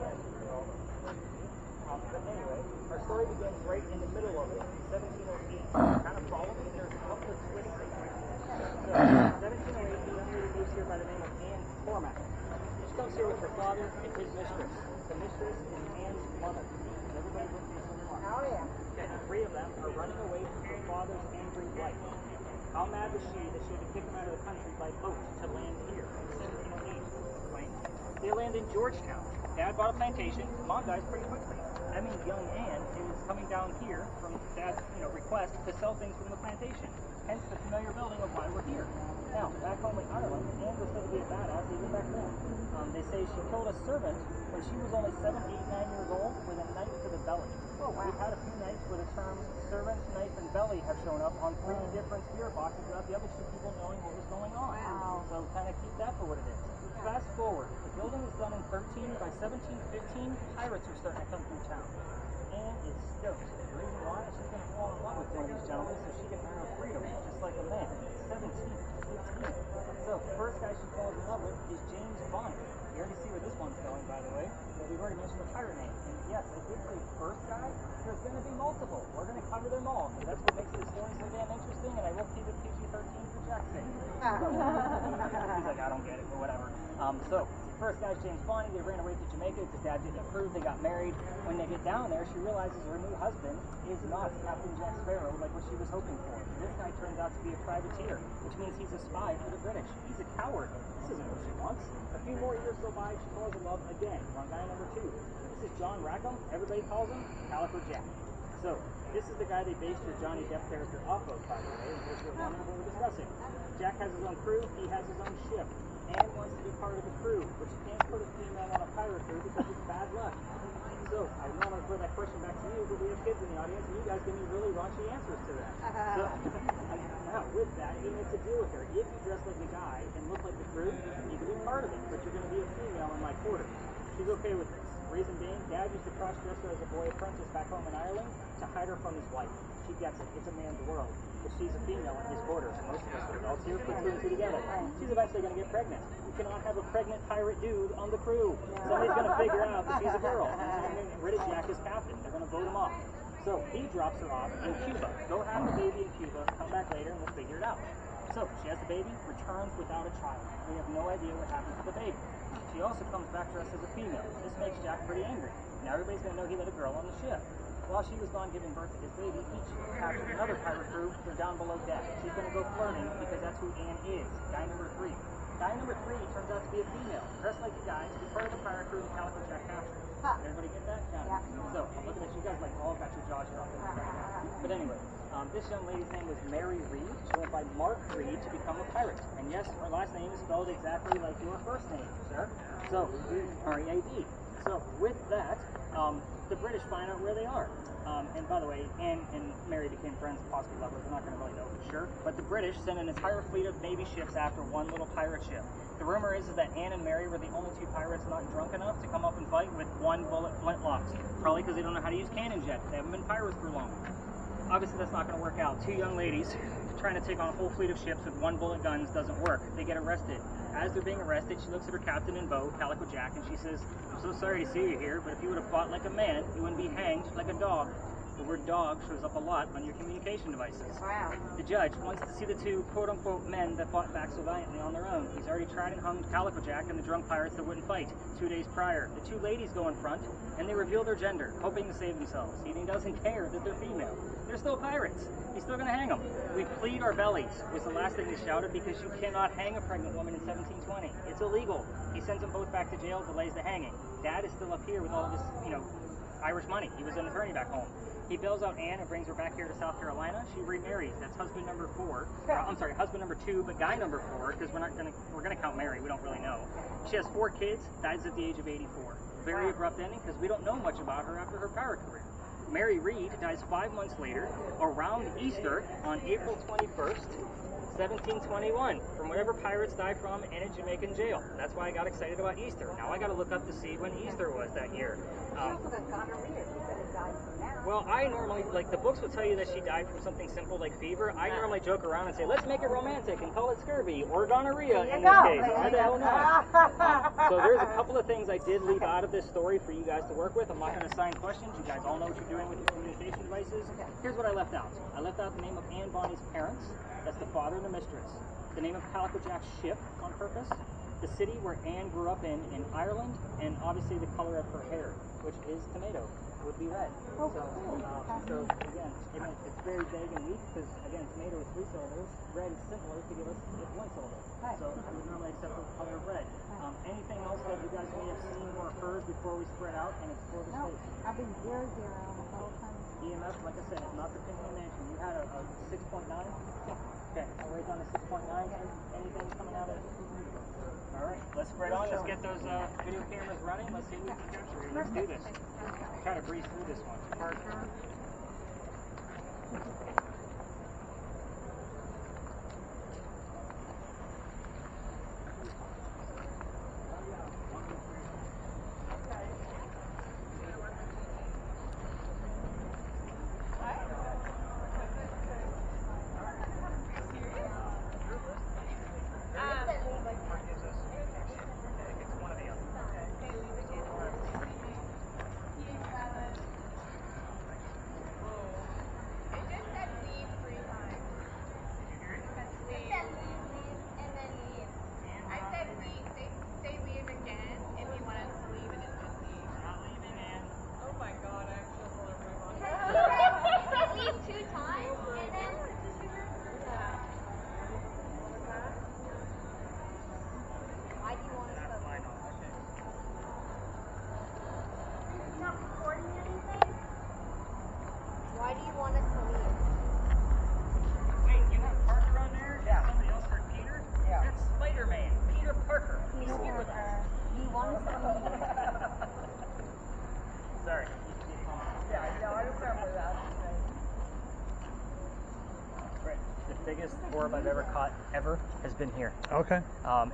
But anyway, our story begins right in the middle of it, 1708. Kind of follow me, there's a couple of twists in here. So, 1708, the young lady lives here by the name of Anne Cormack. She comes here with her father and his mistress. The mistress is Anne's mother. Is everybody with me so far? Oh, yeah. Okay, the three of them are running away from her father's angry wife. How mad was she that she had to kick him out of the country by boat to land here in 1708? Explain. They land in Georgetown. Dad bought a plantation. Mom dies pretty quickly. That means young Anne is coming down here from Dad's request to sell things from the plantation. Hence the familiar building of why we're here. Now, back home in Ireland, Anne was said to be a badass even back then. They say she killed a servant when she was only 7, 8, 9 years old with a knife to the belly. Oh, wow. We've had a few nights where the terms servant, knife, and belly have shown up on 3 different spirit boxes without the other 2 people knowing what was going on. Wow. So kind of keep that for what it is. Fast forward, the building was done in 13. By 1715, pirates are starting to come through town. Anne is stoked. The reason why is she's going to fall in love with one of these gentlemen so she can earn her freedom, just like a man. 1715. So, the first guy she falls in love with is James Bond. You already see where this one's going, by the way. But we've already mentioned the pirate name. And yes, I did say first guy. There's going to be multiple. We're going to cover them all. So that's what makes this story so damn interesting. And I will keep it PG-13 for Jack's sake. He's like, I don't get it, but whatever. So, first guy's James Bond. They ran away to Jamaica because Dad didn't approve. They got married. When they get down there, she realizes her new husband is not Captain Jack Sparrow like what she was hoping for. This guy turns out to be a privateer, which means he's a spy for the British. He's a coward. This isn't what she wants. A few more years go by, she falls in love again. We're on guy number 2. This is John Rackham. Everybody calls him Calico Jack. So, this is the guy they based your Johnny Depp character off of, by the way, in case you're wondering what we're discussing. Jack has his own crew. He has his own ship. Anne wants to be part of the crew, but she can't put a female on a pirate crew because it's bad luck. So, I want to throw that question back to you, but we have kids in the audience, and you guys give me really raunchy answers to that. So, now, with that, he makes a deal with her. If you dress like a guy and look like the crew, you can be part of it, but you're going to be a female in my quarters. She's okay with this. Reason being, Dad used to cross-dress her as a boy apprentice back home in Ireland to hide her from his wife. She gets it. It's a man's world. But she's a female in his quarters, and most of us are adults here put 2 and 2 together. She's eventually going to get pregnant. You cannot have a pregnant pirate dude on the crew. Somebody's going to figure out that she's a girl. And she's going to get rid of Jack as captain. They're going to vote him off. So he drops her off in Cuba. Go have the baby in Cuba. Come back later, and we'll figure it out. So she has the baby, returns without a child. We have no idea what happened to the baby. She also comes back dressed as a female. This makes Jack pretty angry. Now everybody's going to know he let a girl on the ship. While she was gone giving birth to his baby, each captured another pirate crew. They're down below deck. She's going to go flirting because that's who Anne is. Guy number 3. Guy number 3 turns out to be a female, dressed like a guy to be part of the pirate crew that Calico Jack captured. Everybody get that? Yeah. So, I'm looking at you guys like all got your jaws dropped. But anyway, this young lady's name was Mary Reed. She went by Mark Reed to become a pirate. And yes, her last name is spelled exactly like your first name, sir. So, R-E-A-D. So, with that, the British find out where they are. And by the way, Anne and Mary became friends, possibly lovers. We're not going to really know for sure. But the British sent an entire fleet of Navy ships after one little pirate ship. The rumor is that Anne and Mary were the only 2 pirates not drunk enough to come up and fight with 1 bullet flintlocks. Probably because they don't know how to use cannon jets. They haven't been pirates for long. Obviously, that's not going to work out. 2 young ladies trying to take on a whole fleet of ships with 1 bullet guns doesn't work. They get arrested. As they're being arrested, she looks at her captain in bow, Calico Jack, and she says, "I'm so sorry to see you here, but if you would have fought like a man, you wouldn't be hanged like a dog." The word dog shows up a lot on your communication devices. Wow. The judge wants to see the 2 quote-unquote men that fought back so valiantly on their own. He's already tried and hung Calico Jack and the drunk pirates that wouldn't fight 2 days prior. The 2 ladies go in front, and they reveal their gender, hoping to save themselves. He doesn't care that they're female. They're still pirates. He's still going to hang them. "We plead our bellies," was the last thing he shouted, because you cannot hang a pregnant woman in 1720. It's illegal. He sends them both back to jail, delays the hanging. Dad is still up here with all of his, Irish money. He was an attorney back home. He bails out Anne and brings her back here to South Carolina. She remarries. That's husband number 4. Husband number 2, but guy number 4, because we're gonna count Mary. We don't really know. She has 4 kids. Dies at the age of 84. very abrupt ending because we don't know much about her after her pirate career. Mary Read dies 5 months later, around Easter, on April 21st, 1721, from whatever pirates died from in a Jamaican jail. That's why I got excited about Easter. Now I got to look up to see when Easter was that year. Well, I normally, like, the books will tell you that she died from something simple like fever. I normally joke around and say, let's make it romantic and call it scurvy or gonorrhea in this case. I don't know. So there's a couple of things I did leave out of this story for you guys to work with. I'm not going to assign questions. You guys all know what you're doing with your communication devices. Here's what I left out. I left out the name of Anne Bonny's parents. That's the father and the mistress. The name of Calico Jack's ship on purpose. The city where Anne grew up in Ireland, and obviously the color of her hair, which is tomato, would be red. So again, it's very vague and weak because, again, tomato is 3 syllables. Red is simpler to give us 1 syllable. So I would normally accept the color of red. Anything else that you guys may have seen or heard before we spread out and explore the space? I've been 0-0 the whole time. EMF, like I said, not the Pinkley Mansion. You had a 6.9? Okay, I'll write down a 6.9. Anything coming out of it? All right, let's spread on. Let's get those video cameras running. Let's see what we can capture. Let's do this. Try to breeze through this one. Parker. Why do you want us to leave? Wait, you have Parker on there? Yeah. Somebody else heard Peter? Yeah. That's Spider-Man. Peter Parker. He's here with us. You want us to leave? Sorry. Yeah, no, I remember that. Right. The biggest orb I've ever caught ever has been here. Okay.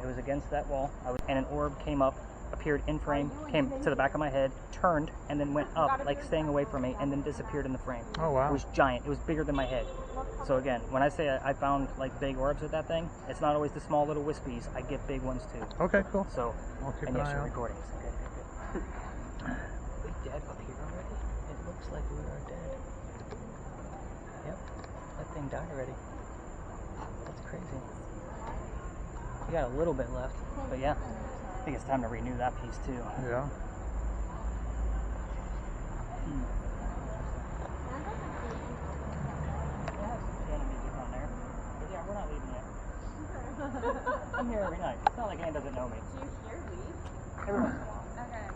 It was against that wall, and an orb came up, appeared in frame, came to the back of my head, turned, and then went up, like staying away from me, and then disappeared in the frame. Oh, wow. It was giant. It was bigger than my head. So again, when I say I found like big orbs with that thing, it's not always the small little wispies. I get big ones too. Okay, cool. So, I'll keep and an yes, eye you're out. recording. So good. Are we dead up here already? It looks like we are dead. Yep, that thing died already. That's crazy. You got a little bit left, but yeah, I think it's time to renew that piece too. Yeah. Piano music on there. But yeah, we're not leaving yet. I'm here every night. It's not like Anne doesn't know me. Do you hear Leigh? Every once in a while. Okay.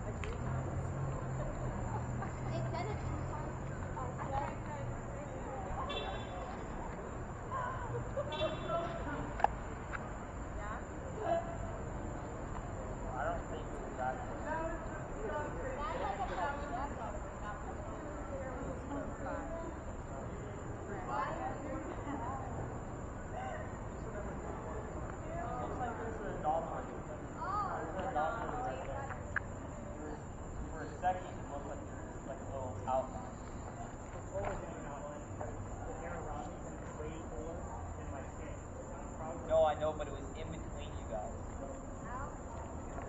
Like 3 times. They said it 2 times. I don't think we got it. Looks like there's a dolphin. There's a dolphin right there. For a second, it looked like there's like a little outline. Before was in an outline because the hair around me is way fuller than my skin. No, I know, but it was in between you guys.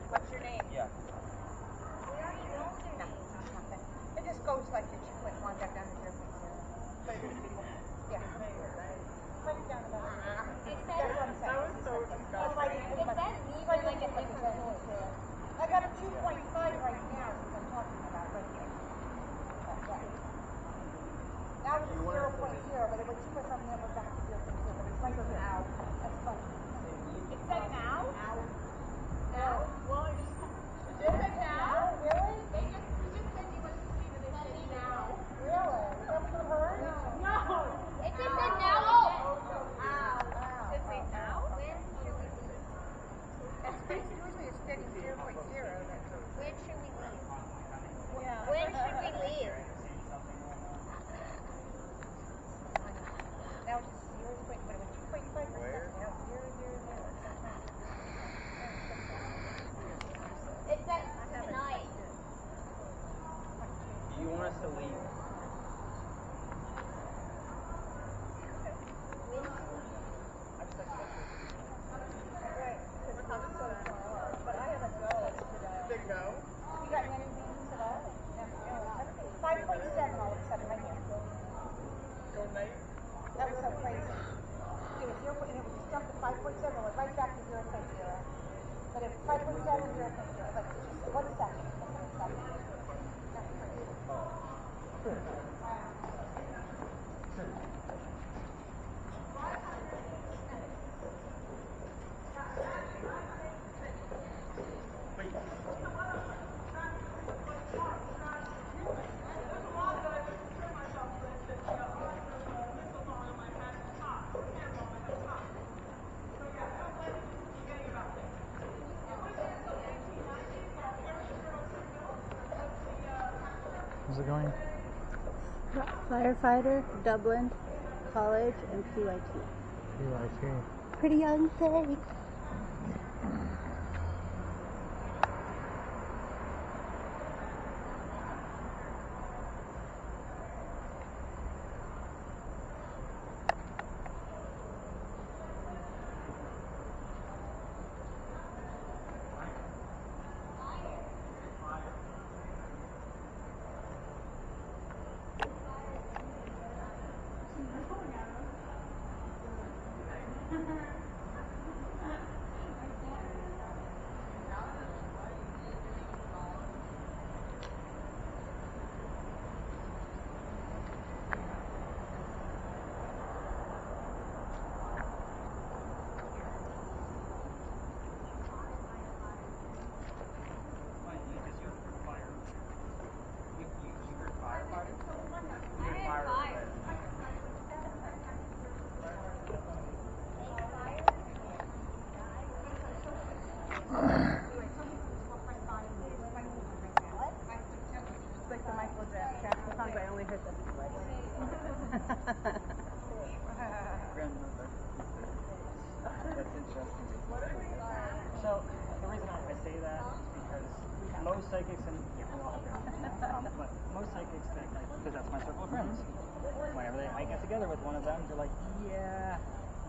What's your name? Yeah. We already know their names. It just goes like the 2.1 back down to 0.0. But it's yeah. Put it down about It That's said, what I'm saying. That was so disgusting. Like, it said leave like in like a it's different like voice. I got a 2.5 right now since I'm talking about right here. Now it's 0.0, but it was 2 or something that was back to 0.0, but it's right now. That's funny. It said now? Now. Now? Well, it said now? Really? You just said you wanted to leave and they said now. Really? Is that what you heard? No. It just said now. Did it say now? When should we leave? It's usually a steady 0.0. When should we it going? Firefighter, Dublin, college, and PYT. PYT. Pretty young thing. So the reason I say that is because most psychics and but most psychics think, like, because that's my circle of friends. Whenever I get together with one of them, they're like, "Yeah,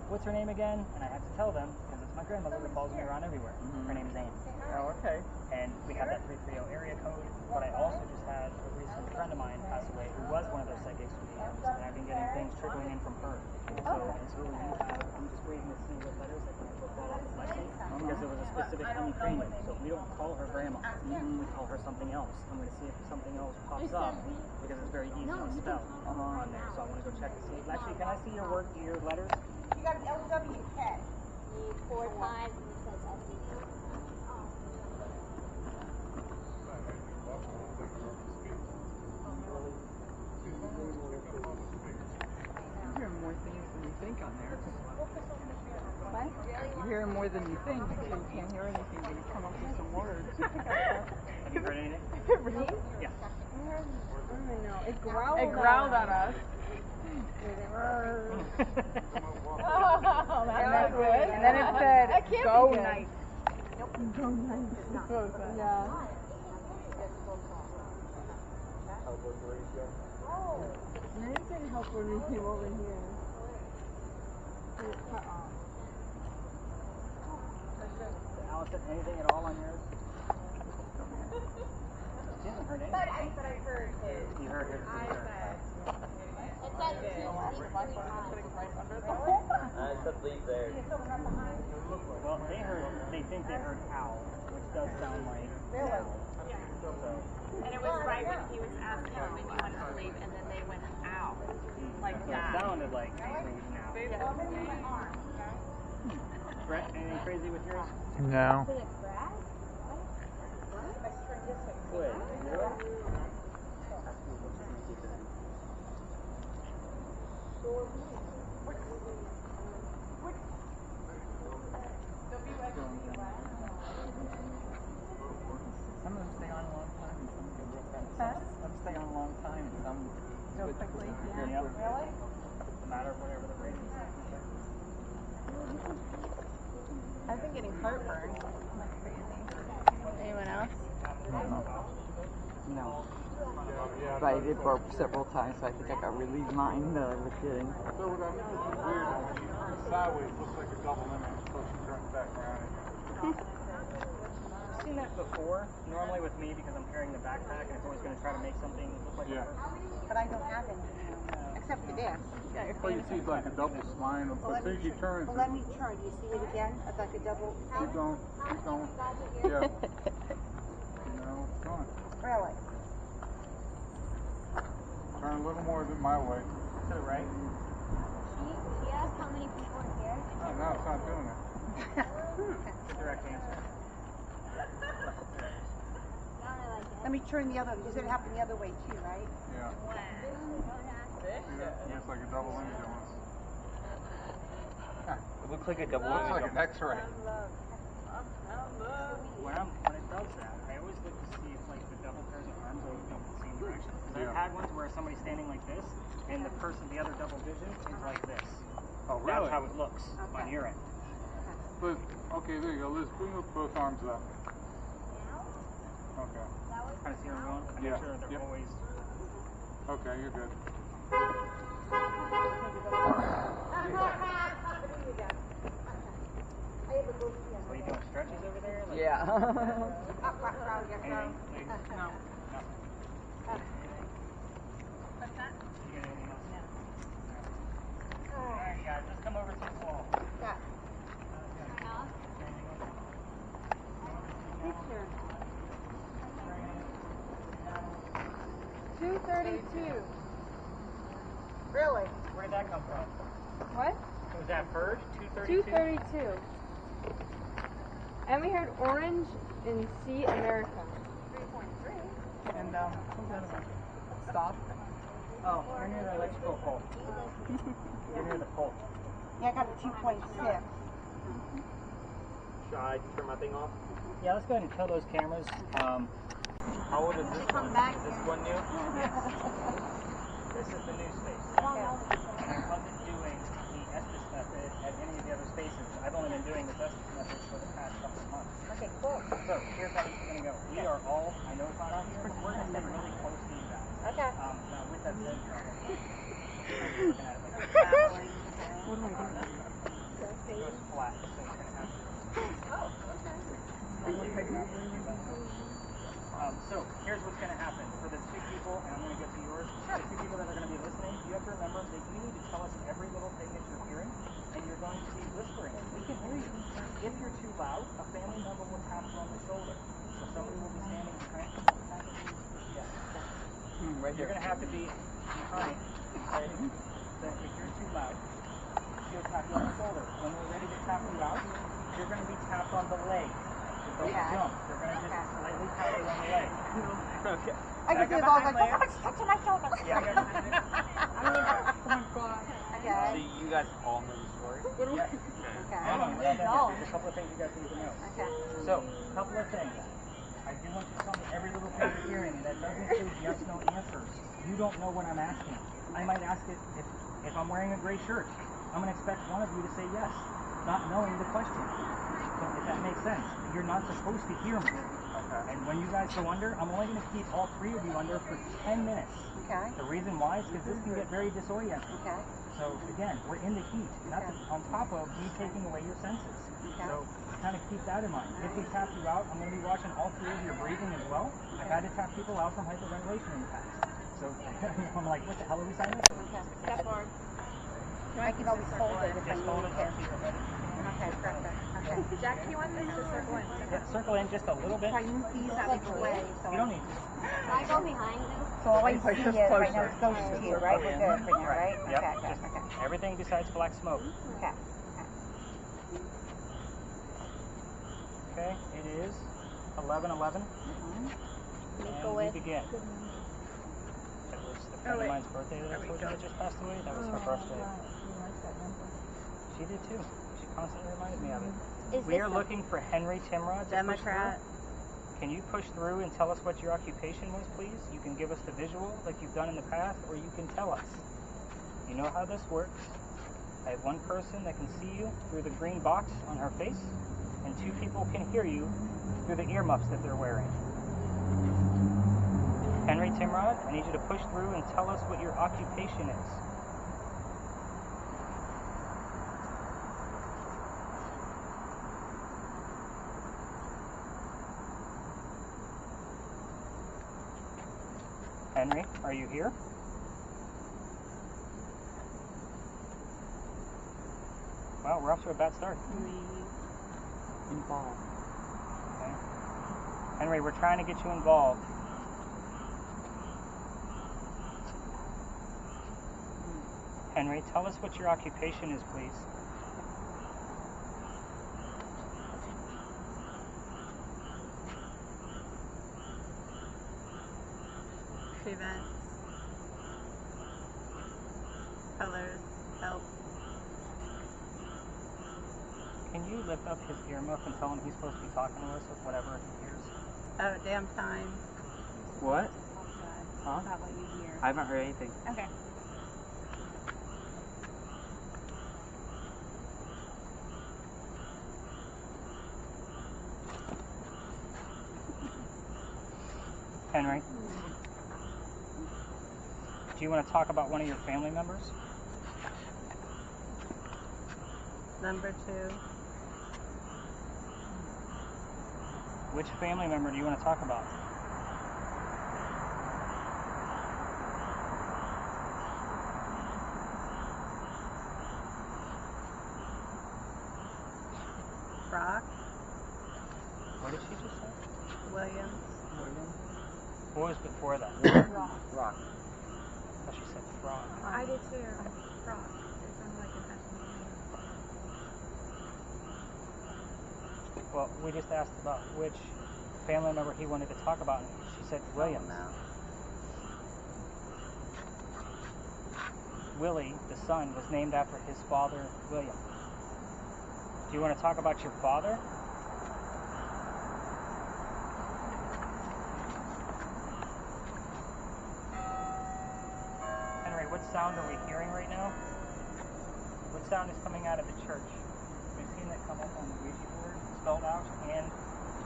what's her name again?" And I have to tell them because it's my grandmother that follows me around everywhere. Her name's Amy. Oh, okay. And we have that 330 area code. But I also just had a recent friend of mine pass away who was one of those psychics with the M's, and I've been getting things trickling in from her. So until you have, I'm just waiting to see what letters I can actually follow up with Leigh, because it was a specific honey cranium. So we don't call her grandma. We call her something else. I'm going to see if something else pops up because it's very easy to spell on there. So I want to go check to see. Actually, can I see your letters? You got an LW cat. 4 times and it says LTD. You hear more things than you think on there. What? You hear more than you think, so you can't hear anything when you come up with some words. Have you heard anything? It rains? Yeah. No, it growled. It growled at us. Oh, that's good. And then it said, That can't go be good. night. Go night. Yeah. It didn't help when we came over here. Alison, anything at all on yours? She hasn't heard anything. But I heard his. You heard his. It says 2 times. It's a bleep there. Well, they think they heard owl, which does sound like owl. So, And it was right when he was asking when you wanted to leave, and then they went, ow. Like so it that. sounded like owl. Brett, anything crazy with yours? No. Wait, really? Some of them stay on a long time, and some get real friends. Some stay on a long time, and some Go quickly. Yep. Really? No matter whatever the rating is. I've been getting heartburn like crazy. Anyone else? No. But I did burp several times, so I think I got relieved mine that I was getting. So what I noticed is weird, when she turns sideways, it looks like a double limit until she turns back around again. I've seen that before, normally with me because I'm carrying the backpack and it's always going to try to make something look like a person. But I don't have any, except for this. All you see is like a double spine, but say she turns. Well, let me turn. Do you see it again? It's like a double. Keep going, keep going. Yeah. No, it's gone. Really? Turn a little more than my way. To the right? She asked how many people are here. Oh, no, it's not doing it. The direct answer. Let me turn the other one, because it happened the other way too, right? Yeah. It's like a double ambulance. It looks like a double Looks like an X-ray. When it does that, I always look to see if like the double pairs of arms are looking at the same direction. Because I've had ones where somebody's standing like this, and the other double vision is like this. Oh, really? That's how it looks on your end. But, okay, there you go. Liz, bring both arms up. Okay. Kind of see where I'm going? I make sure they're always... Okay, you're good. So you doing stretches over there? Like, Yeah. anything? No. What's that? You got anything else? Alright guys, let's come over to the wall. Yeah. Picture. 232. Really? Where did that come from? What? Was that bird? 232? 232. And we heard orange in C America. 3.3. And stop. Oh, you're near the electrical pole. You're near the pole. Yeah, I got a 2.6. Should I turn my thing off? Yeah, let's go ahead and kill those cameras. How old is this one? Is this one new? This is the new space. And I wasn't doing the Estes method at any of the other spaces. I've only been doing this Estes method for the past couple of months. Okay, cool. So here's how this is going to go. We are all, I know it's not on here, but we're going to stay really close to you guys. Okay. Now with that said, you're already looking at it like this. What do I do? It goes flat, so you're going to have to... So here's what's going to happen for the two people, and I'm going to get to yours. The two people that are going to be listening, you have to remember that you need to tell us every little thing that you're hearing, and you're going to be whispering. We can hear you. If you're too loud, a family member will tap you on the shoulder. So somebody will be standing behind you. Right You're here. going to have to be behind. Okay? So if you're too loud, she'll tap you on the shoulder. When we're ready to tap you out, you're going to be tapped on the leg. Don't jump. You're going to just slightly tap you on the leg. Okay. I can see the balls like, oh, it's touching my shoulder. Yeah. Okay. So you guys all know the story? Yes. Okay. There's a couple of things you guys need to know. Okay. So, a couple of things. I do want you to tell me every little thing you're hearing, and that doesn't include yes, no answers. You don't know what I'm asking. I might ask it if I'm wearing a gray shirt. I'm going to expect one of you to say yes, not knowing the question. So if that makes sense, you're not supposed to hear me. Okay. And when you guys go under, I'm only going to keep all three of you under for 10 minutes. Okay. The reason why is because this can get very disorienting. Okay. So again, we're in the heat, not on top of me taking away your senses. Okay. So kind of keep that in mind. If we tap you out, I'm going to be watching all three of your breathing as well. I've had to tap people out from hyperventilation in the past. So I'm like, what the hell are we signing up for? Okay. Step forward. I can always hold it if I Just hold need it to. onto your head. Okay, perfect. Okay. Jack, he wants us to circle in. Yeah, circle in just a little bit. If I move these out of the way, so You don't need to. Can I go behind you? So all I see Push is this right closer. now it's ghost to you, right? We're good for now, right? Yep. Okay, Just okay. everything besides black smoke. Okay. Okay, it is 11:11. And we begin. That was a friend of mine's birthday that I told you that just passed away. That was her birthday. She did too. She constantly reminded me of it. We are looking for Henry Timrod to push through. Can you push through and tell us what your occupation was, please? You can give us the visual like you've done in the past, or you can tell us. You know how this works. I have one person that can see you through the green box on her face, and two people can hear you through the earmuffs that they're wearing. Henry Timrod, I need you to push through and tell us what your occupation is. Henry, are you here? Well, we're off to a bad start. Involved. Okay. Henry, we're trying to get you involved. Henry, tell us what your occupation is, please. Events. Colors. Help. Can you lift up his earmuff and tell him he's supposed to be talking to us with whatever he hears? Oh, damn time. What? Huh? About what you hear. I haven't heard anything. Okay. Henry, do you want to talk about one of your family members? Number 2. Which family member do you want to talk about? Brock. What did she just say? Williams. William? What was before that? Rock. Rock. I thought she said frog. I did too. Frog. It sounded like an ethnic. Well, we just asked about which family member he wanted to talk about, and she said Williams. Oh, no. Willie, the son, was named after his father, William. Do you want to talk about your father? Henry, what sound are we hearing right now? What sound is coming out of the church? We've seen that come up on the Ouija board, spelled out, and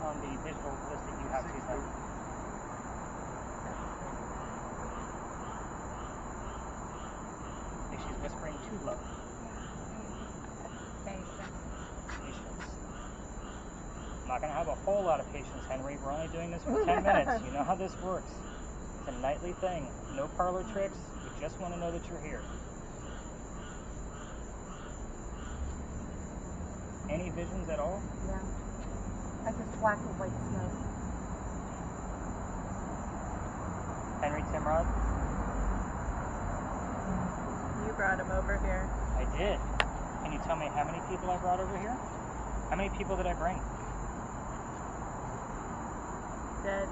on the digital list that you have to use. I think she's whispering too low. Patience. I'm not going to have a whole lot of patience, Henry. We're only doing this for 10 minutes. You know how this works. It's a nightly thing. No parlor tricks. We just want to know that you're here. Any visions at all? Yeah. I just black and white smoke. Henry Timrod? You brought him over here. I did. Can you tell me how many people I brought over here? How many people did I bring? Dead.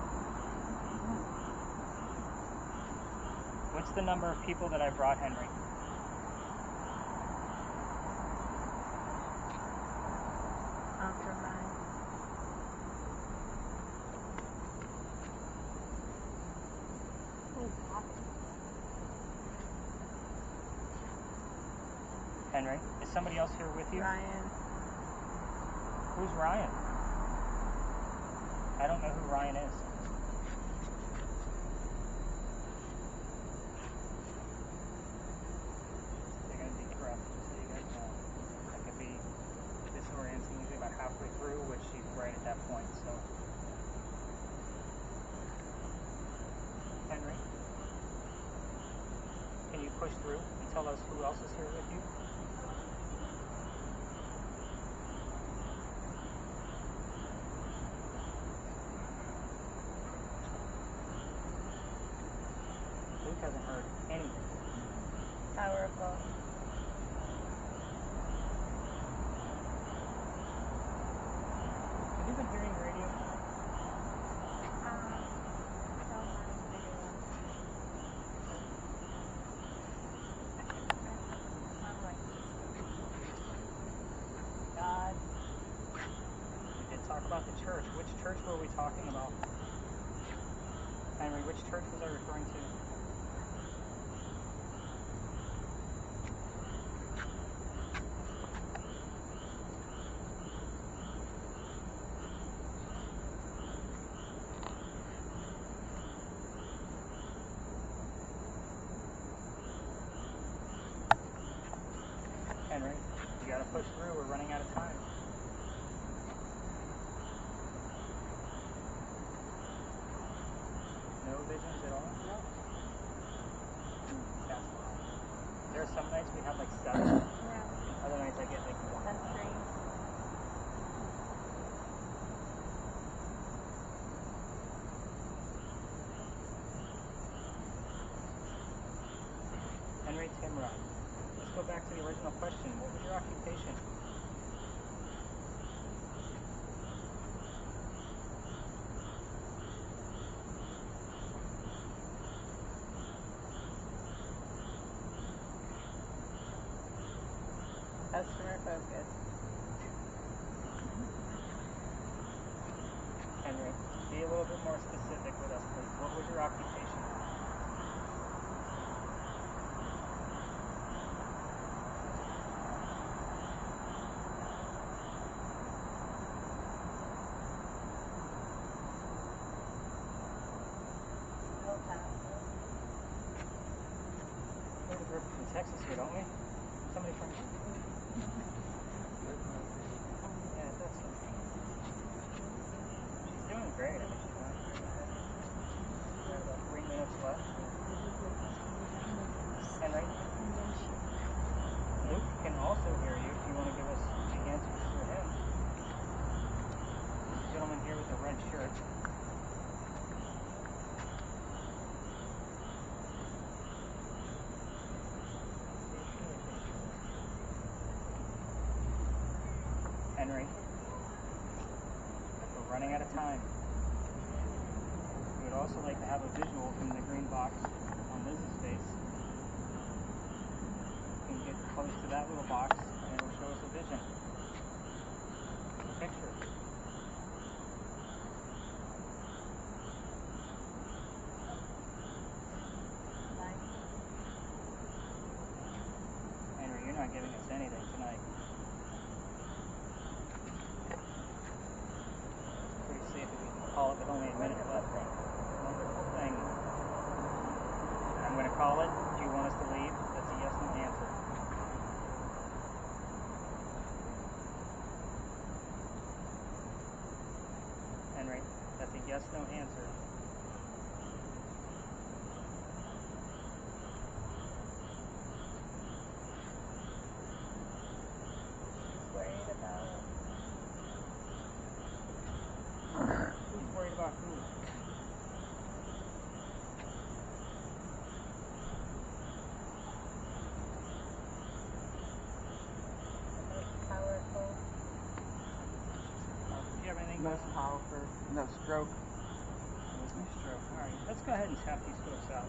What's the number of people that I brought, Henry? After 9. Henry, is somebody else here with you? Ryan. Who's Ryan? I don't know who Ryan is. Taking a deep breath, just so you guys know. That could be disorienting, usually about halfway through, which she's right at that point, so. Henry, can you push through and tell us who else is here with you? Luke hasn't heard anything. Powerful. Have you been hearing radio? God. We did talk about the church. Which church were we talking about? Henry, which church was I referring to? Henry, you gotta push through. We're running out of time. No visions at all? No. That's fine. There are some nights we have like 7. And other nights I get like 1. That's strange. Henry Timrod. Let's go back to the original question. What was your occupation? Customer focus. Henry, be a little bit more specific with us, please. What was your occupation? running out of time. We would also like to have a visual from the green box on Liz's face. We can get close to that little box and it'll show us a vision. A picture. Henry, you're not giving us anything tonight. Pretty safe that we can call it with only a minute left. Wonderful thing. I'm going to call it. Do you want us to leave? That's a yes, no answer. Henry, that's a yes, no answer. Worried about Who's worried about who? powerful. Do you have anything? No power, no stroke. No stroke. Alright, let's go ahead and tap these scopes out.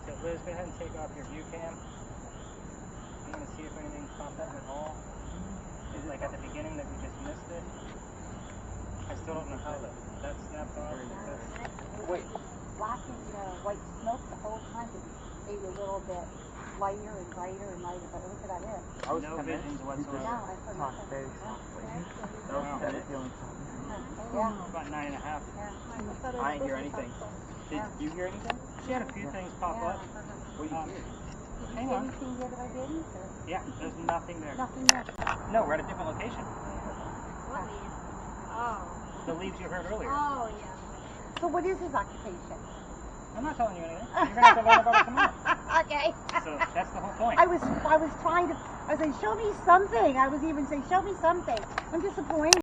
So Liz, go ahead and take off your view cam. I'm going to see if anything popped up at all. It's like at the beginning that we just missed it. I still don't know how that snapped off. Wait. Black and white smoke the whole time, but maybe a little bit lighter and brighter and lighter, but look at that is. I was No convinced visions you just whatsoever. talked very softly. Wow. That is the only time. Yeah. About 9.5. Yeah. I didn't hear anything. Did you hear anything? She had a few things pop up. What did you hear? Hang on. Anything here that I didn't? Or Yeah, there's nothing there. nothing there. No, we're at a different location. What lead? Oh. The leaves you heard earlier. Oh, yeah. So what is his occupation? I'm not telling you anything. You're going to have to learn about it tomorrow. Okay. So that's the whole point. I was trying to, I was saying, show me something. I was even saying, show me something. I'm disappointed.